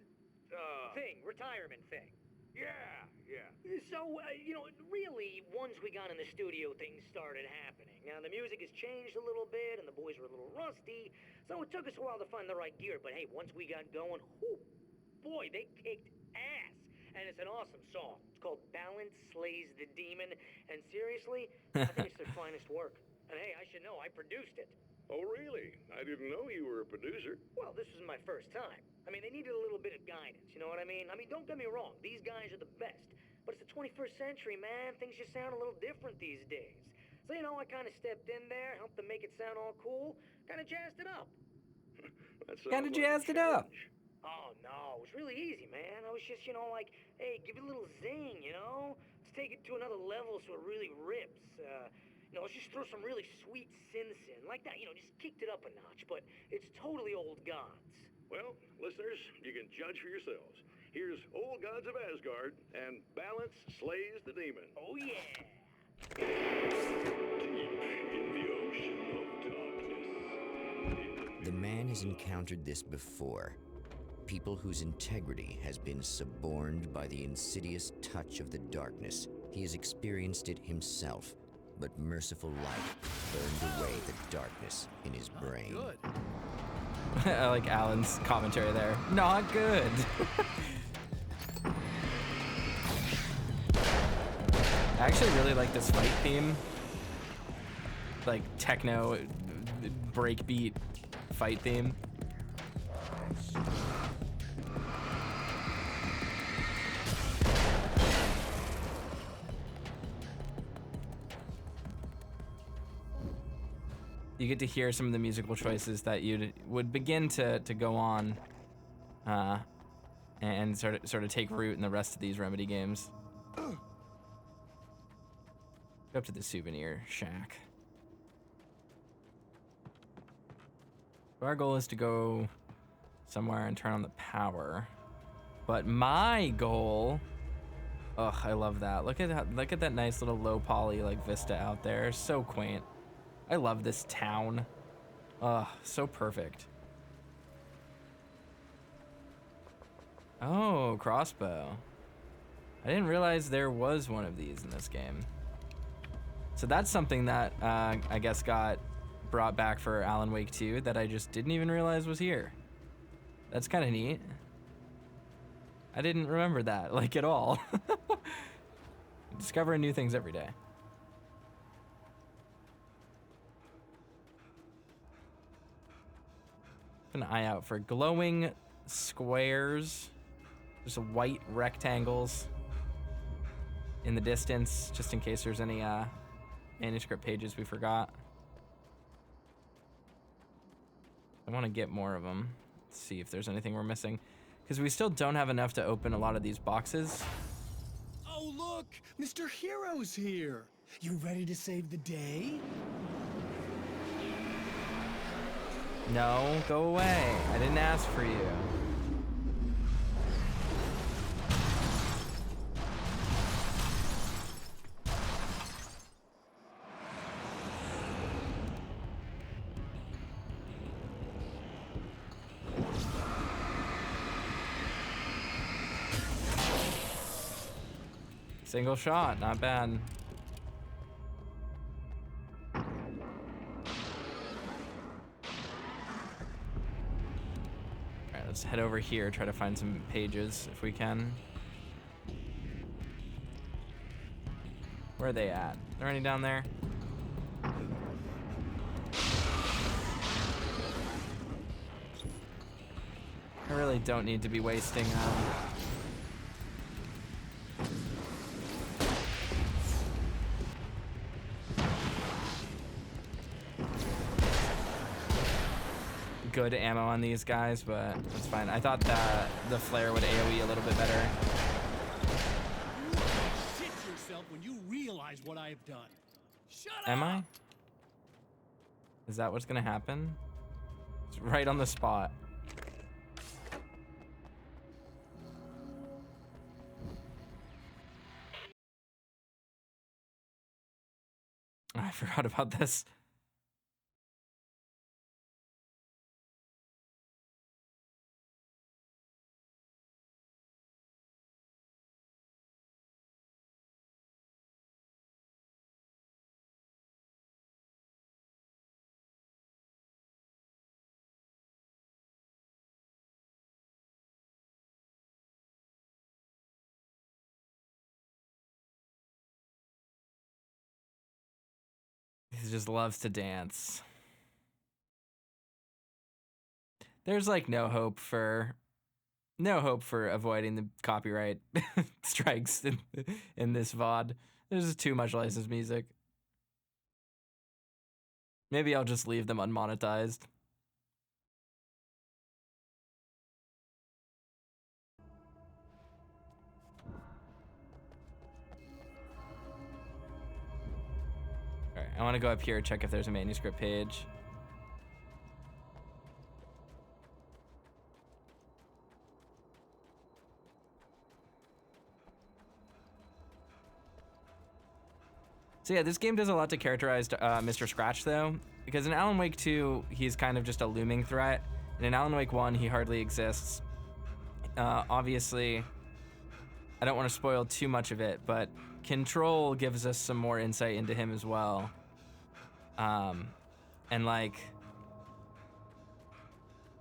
retirement thing. Yeah. So, really, once we got in the studio, things started happening. Now, the music has changed a little bit, and the boys were a little rusty, so it took us a while to find the right gear. But hey, once we got going, boy, they kicked ass. And it's an awesome song. It's called Balance Slays the Demon, and seriously, I think it's their finest work. And hey, I should know, I produced it. Oh, really? I didn't know you were a producer. Well, this was my first time. I mean, they needed a little bit of guidance, you know what I mean? I mean, don't get me wrong, these guys are the best. But it's the 21st century, man. Things just sound a little different these days. So, I kind of stepped in there, helped them make it sound all cool, kind of jazzed it up. Kind of jazzed it up. Oh, no, it was really easy, man. I was just, hey, give it a little zing, Let's take it to another level so it really rips. Let's just throw some really sweet synths in. Like that, just kicked it up a notch, but it's totally Old Gods. Well, listeners, you can judge for yourselves. Here's Old Gods of Asgard, and Balance Slays the Demon. Oh, yeah. The man has encountered this before. People whose integrity has been suborned by the insidious touch of the darkness. He has experienced it himself, but merciful light burned away the darkness in his brain. Good. I like Alan's commentary there. Not good. I actually really like this fight theme. Like techno breakbeat fight theme. You get to hear some of the musical choices that you would begin to go on and sort of take root in the rest of these Remedy games. Go up to the souvenir shack. Our goal is to go somewhere and turn on the power. But my goal, I love that. Look at that nice little low poly like vista out there. So quaint. I love this town. So perfect. Oh, crossbow. I didn't realize there was one of these in this game. So that's something that I guess got brought back for Alan Wake 2 that I just didn't even realize was here. That's kind of neat. I didn't remember that, like, at all. Discovering new things every day. Keep an eye out for glowing squares. There's white rectangles in the distance, just in case there's any manuscript pages we forgot. I want to get more of them. Let's see if there's anything we're missing. Because we still don't have enough to open a lot of these boxes. Oh, look! Mr. Hero's here! You ready to save the day? No, go away. I didn't ask for you. Single shot, not bad. Alright, let's head over here, try to find some pages if we can. Where are they at? Are any down there? I really don't need to be wasting good ammo on these guys, but that's fine. I thought that the flare would AoE a little bit better. Shit yourself when you realize what I have done. Shut up! Am I? Is that what's gonna happen? It's right on the spot. I forgot about this. He just loves to dance. There's like no hope for avoiding the copyright strikes in this VOD. There's just too much licensed music. Maybe I'll just leave them unmonetized. Alright, I want to go up here and check if there's a manuscript page. So yeah, this game does a lot to characterize Mr. Scratch though, because in Alan Wake 2, he's kind of just a looming threat, and in Alan Wake 1, he hardly exists. Obviously, I don't want to spoil too much of it, but Control gives us some more insight into him as well. And like,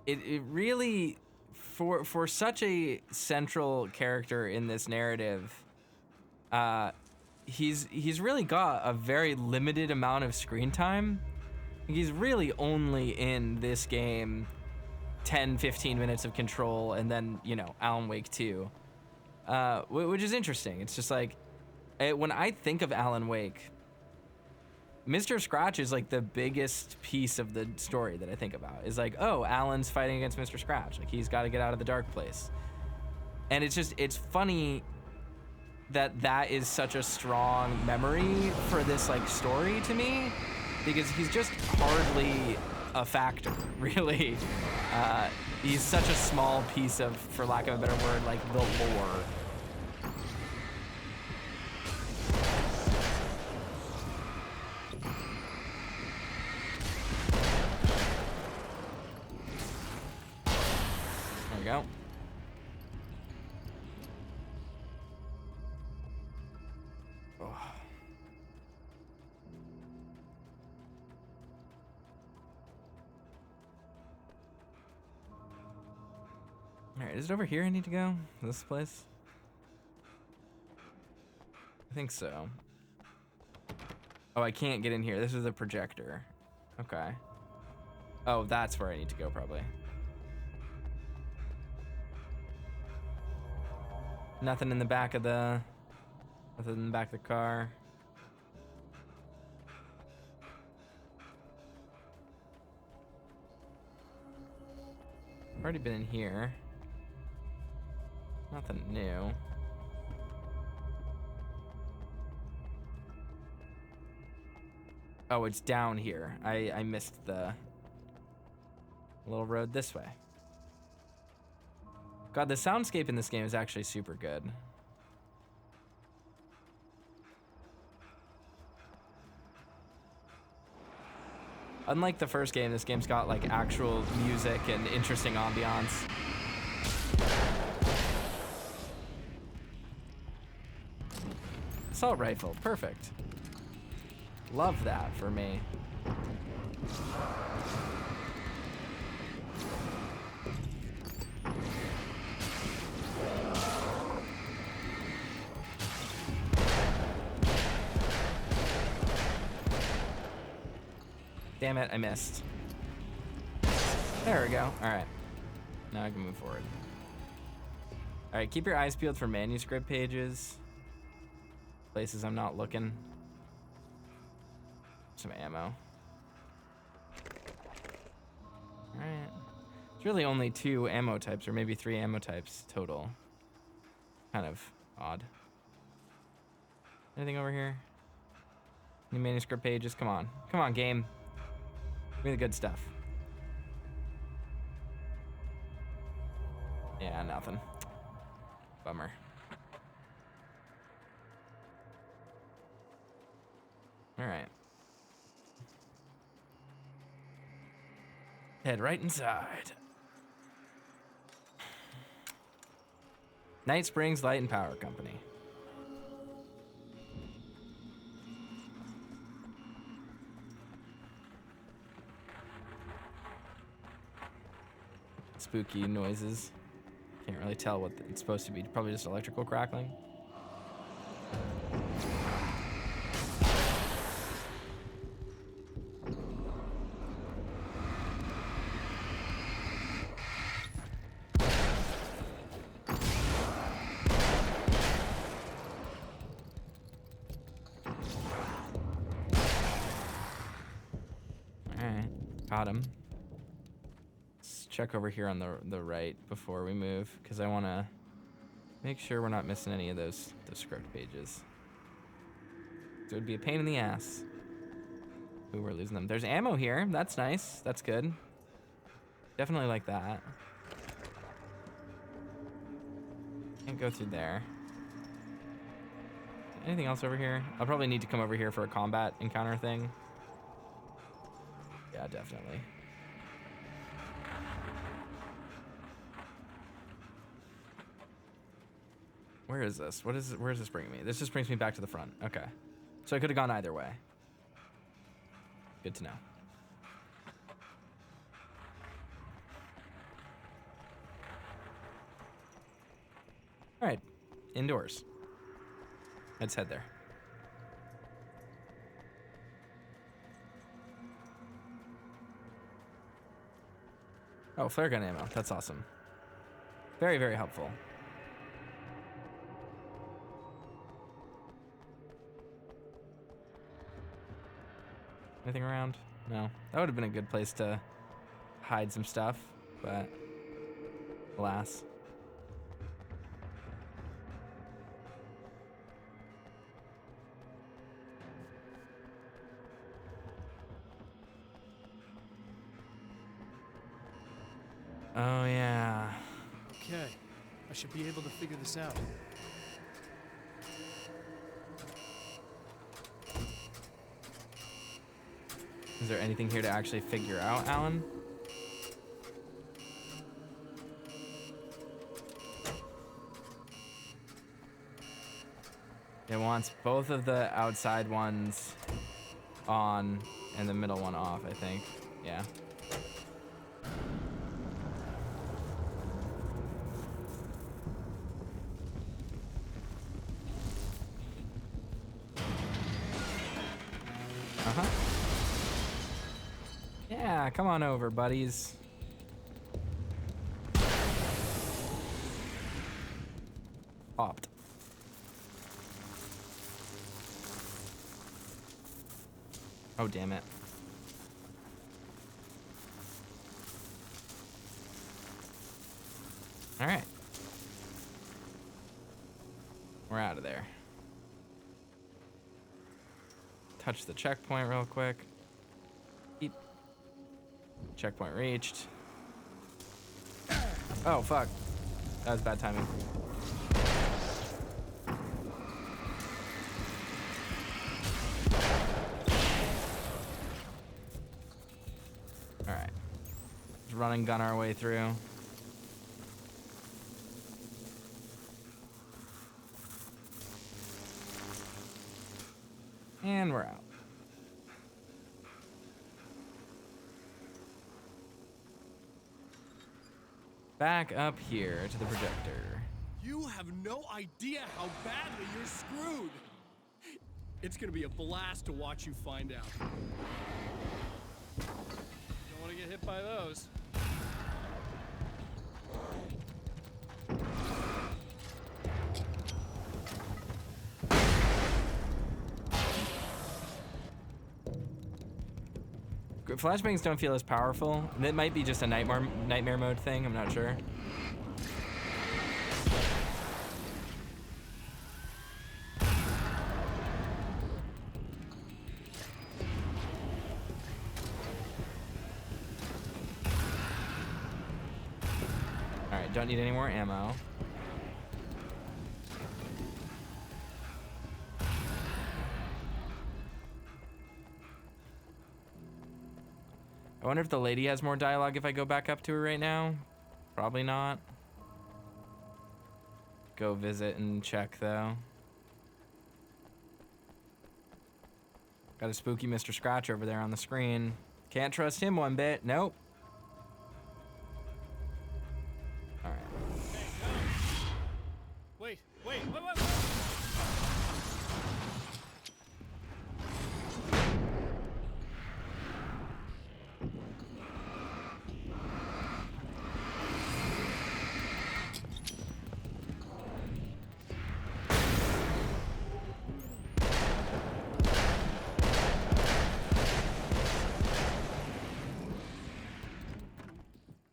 it really, for such a central character in this narrative, he's really got a very limited amount of screen time. He's really only in this game 10-15 minutes of Control, and then, you know, Alan Wake 2, which is interesting. It's just like, when I think of Alan Wake, Mr. Scratch is like the biggest piece of the story that I think about. Is like, oh, Alan's fighting against Mr. Scratch, like he's got to get out of the dark place. And it's funny that is such a strong memory for this like story to me, because he's just hardly a factor, really. He's such a small piece of, for lack of a better word, like the lore. There we go. Alright, is it over here I need to go? This place? I think so. Oh, I can't get in here. This is the projector. Okay. Oh, that's where I need to go, probably. Nothing in the back of the... Nothing in the back of the car. Already been in here. Nothing new. Oh, it's down here. I missed the little road this way. God, the soundscape in this game is actually super good. Unlike the first game, this game's got like actual music and interesting ambiance. Assault rifle, perfect. Love that for me. Damn it, I missed. There we go. All right. Now I can move forward. All right, keep your eyes peeled for manuscript pages. Places I'm not looking. Some ammo. All right. It's really only 2 ammo types, or maybe 3 ammo types total. Kind of odd. Anything over here? Any manuscript pages? Come on. Come on, game. Give me the good stuff. Yeah, nothing. Bummer. All right. Head right inside. Night Springs Light and Power Company. Spooky noises. Can't really tell what it's supposed to be. Probably just electrical crackling. Alright, got him. Let's check over here on the right before we move, because I want to make sure we're not missing any of those script pages. So it would be a pain in the ass. Ooh, we're losing them. There's ammo here. That's nice. That's good. Definitely like that. Can't go through there. Anything else over here? I'll probably need to come over here for a combat encounter thing. Yeah, definitely. Where is this? Where is this bringing me? This just brings me back to the front. Okay. So I could have gone either way. Good to know. All right. Indoors. Let's head there. Oh, flare gun ammo. That's awesome. Very, very helpful. Anything around? No. That would have been a good place to hide some stuff, but alas. Oh, yeah. Okay, I should be able to figure this out. Is there anything here to actually figure out, Alan? It wants both of the outside ones on and the middle one off, I think. Yeah. Uh-huh. Yeah, come on over, buddies. Popped. Oh, damn it. All right. We're out of there. Touch the checkpoint real quick. Eep. Checkpoint reached. Oh, fuck. That was bad timing. All right. Just run and gun our way through. And we're out. Back up here to the projector. You have no idea how badly you're screwed. It's gonna be a blast to watch you find out. Don't want to get hit by those. Flashbangs don't feel as powerful. It might be just a nightmare mode thing. I'm not sure. All right, don't need any more ammo. I wonder if the lady has more dialogue if I go back up to her right now. Probably not. Go visit and check though. Got a spooky Mr. Scratch over there on the screen. Can't trust him one bit. Nope. All right. Wait.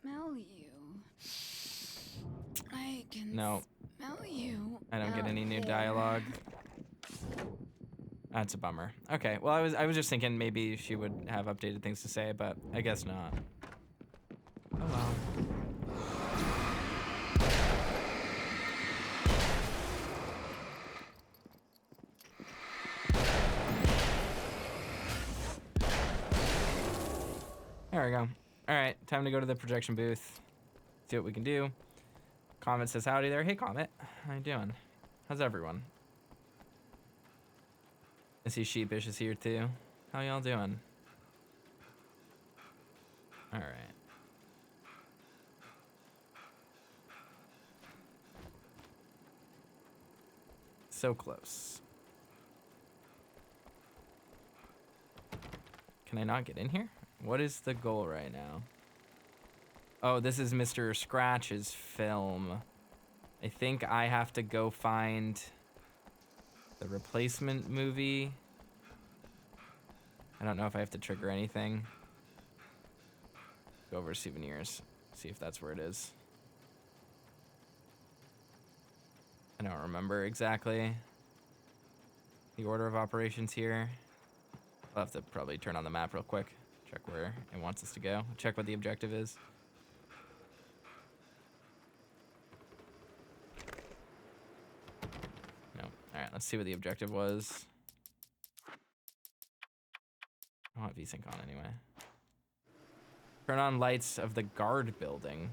Smell you. I can No. smell you. I don't get out any new there. dialogue. That's a bummer. Okay, well I was just thinking maybe she would have updated things to say, but I guess not. Oh well. There we go. All right, time to go to the projection booth. See what we can do. Comet says howdy there. Hey Comet, how you doing? How's everyone? I see Sheepish is here too. How y'all doing? All right. So close. Can I not get in here? What is the goal right now? Oh, this is Mr. Scratch's film. I think I have to go find the replacement movie. I don't know if I have to trigger anything. Go over to souvenirs, see if that's where it is. I don't remember exactly the order of operations here. I'll have to probably turn on the map real quick, check where it wants us to go, check what the objective is. No. All right, let's see what the objective was. I want VSync on anyway. Turn on lights of the guard building.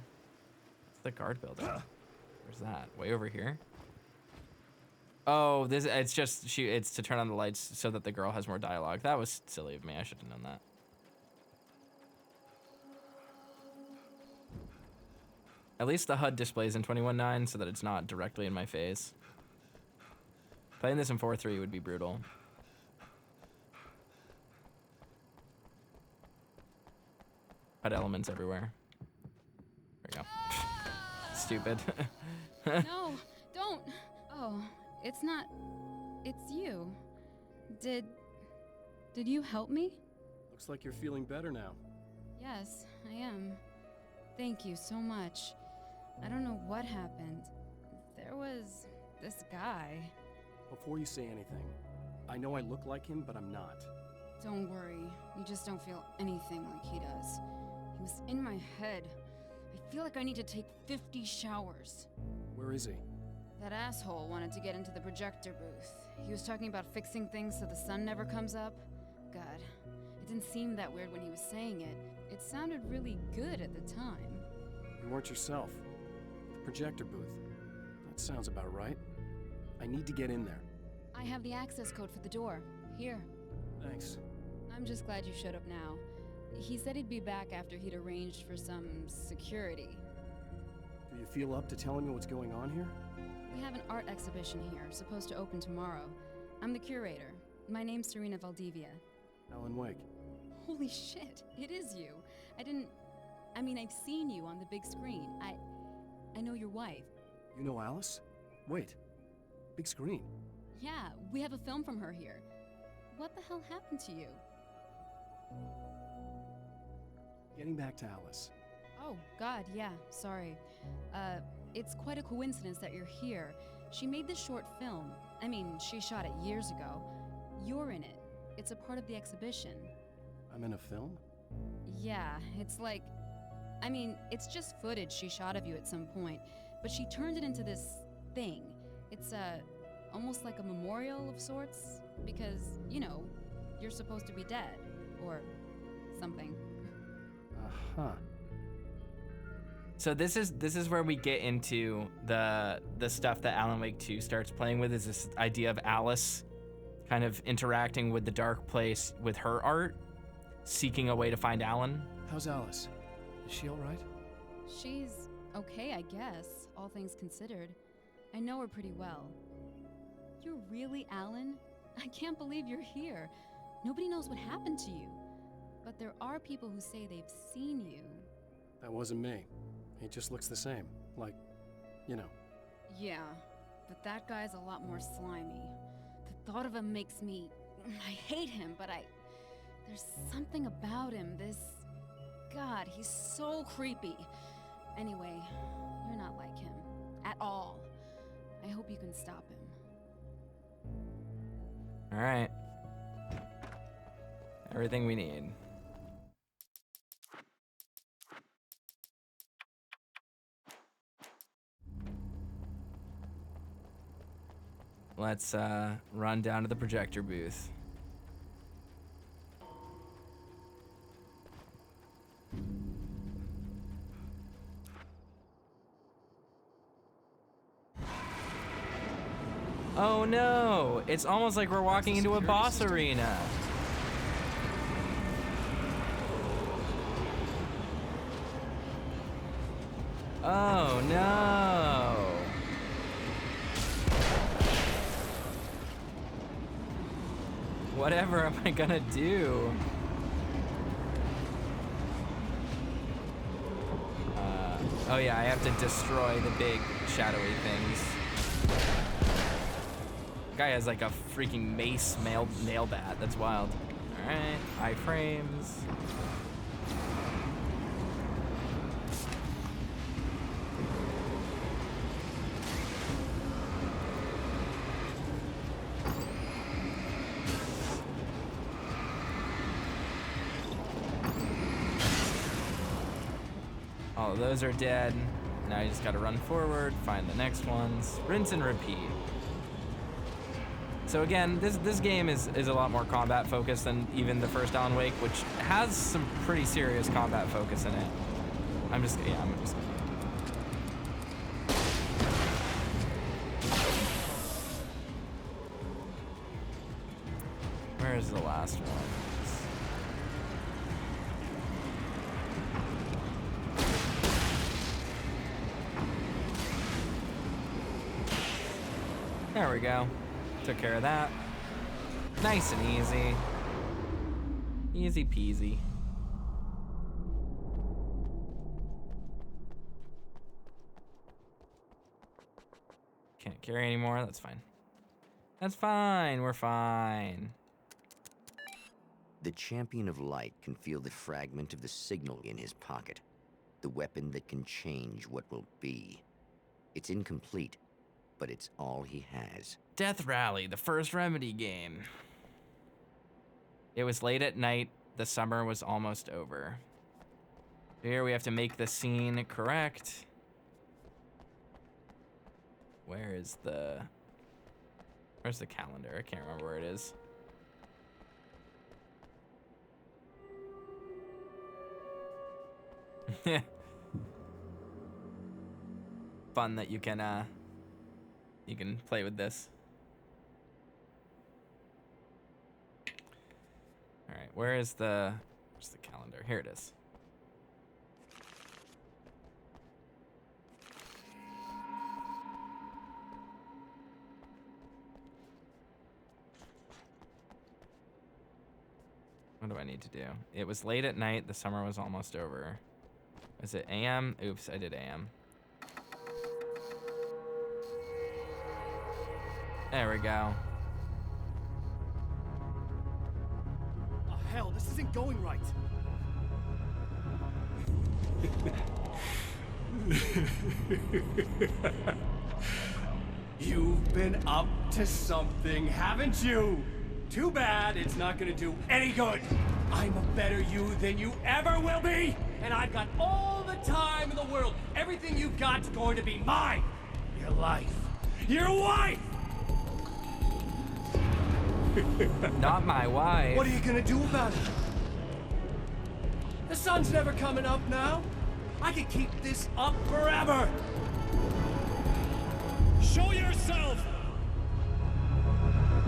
What's the guard building? Where's that? Way over here? Oh, it's to turn on the lights so that the girl has more dialogue. That was silly of me. I should have known that. At least the HUD displays in 21:9 so that it's not directly in my face. Playing this in 4:3 would be brutal. HUD elements everywhere. There we go. Stupid. No, don't. Oh, it's not. It's you. Did you help me? Looks like you're feeling better now. Yes, I am. Thank you so much. I don't know what happened. There was this guy. Before you say anything, I know I look like him, but I'm not. Don't worry, you just don't feel anything like he does. He was in my head. I feel like I need to take 50 showers. Where is he? That asshole wanted to get into the projector booth. He was talking about fixing things so the sun never comes up. God, it didn't seem that weird when he was saying it. It sounded really good at the time. You weren't yourself. The projector booth. That sounds about right. I need to get in there. I have the access code for the door. Here. Thanks. I'm just glad you showed up now. He said he'd be back after he'd arranged for some security. Do you feel up to telling me what's going on here? We have an art exhibition here, supposed to open tomorrow. I'm the curator. My name's Serena Valdivia. Alan Wake. Holy shit, it is you. I've seen you on the big screen. I know your wife. You know Alice? Wait. Big screen. Yeah, we have a film from her here. What the hell happened to you? Getting back to Alice. Oh, God, yeah, sorry. It's quite a coincidence that you're here. She made this short film. She shot it years ago. You're in it. It's a part of the exhibition. I'm in a film? Yeah, it's just footage she shot of you at some point, but she turned it into this thing. It's, almost like a memorial of sorts, because, you're supposed to be dead, or something. Uh-huh. So this is where we get into the stuff that Alan Wake 2 starts playing with, is this idea of Alice kind of interacting with the dark place with her art, seeking a way to find Alan. How's Alice? Is she all right? She's okay, I guess, all things considered. I know her pretty well. You're really Alan? I can't believe you're here. Nobody knows what happened to you. But there are people who say they've seen you. That wasn't me. He just looks the same. Like, Yeah, but that guy's a lot more slimy. The thought of him makes me... I hate him, but there's something about him, God, he's so creepy. Anyway, you're not like him. At all. I hope you can stop him. All right. Everything we need. Let's run down to the projector booth. Oh no! It's almost like we're walking into a boss arena. Oh no! Whatever am I gonna do? Oh yeah, I have to destroy the big shadowy things. Guy has like a freaking mace nail bat. That's wild. All right, iframes. All of those are dead. Now you just gotta run forward, find the next ones, rinse and repeat. So again, this game is a lot more combat focused than even the first Alan Wake, which has some pretty serious combat focus in it. I'm just. Where is the last one? There we go. Took care of that. Nice and easy. Easy peasy. Can't carry anymore. That's fine. That's fine. We're fine. The champion of light can feel the fragment of the signal in his pocket. The weapon that can change what will be. It's incomplete, but it's all he has. Death Rally, the first Remedy game. It was late at night. The summer was almost over. Here we have to make the scene correct. Where's the calendar? I can't remember where it is. Fun that you can play with this. All right, where's the calendar? Here it is. What do I need to do? It was late at night. The summer was almost over. Is it AM? Oops, I did AM. There we go. Oh, hell, this isn't going right. You've been up to something, haven't you? Too bad it's not gonna do any good. I'm a better you than you ever will be, and I've got all the time in the world. Everything you've got's going to be mine. Your life. Your wife! Not my wife. What are you gonna do about it? The sun's never coming up now. I can keep this up forever. Show yourself!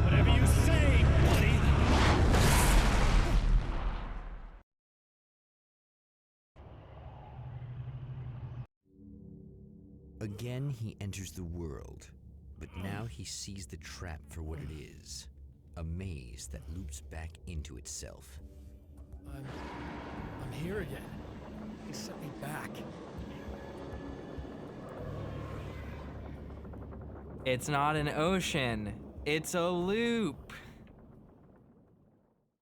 Whatever you say, buddy. Again, he enters the world, but now he sees the trap for what it is. A maze that loops back into itself. I'm here again. He sent me back. It's not an ocean. It's a loop.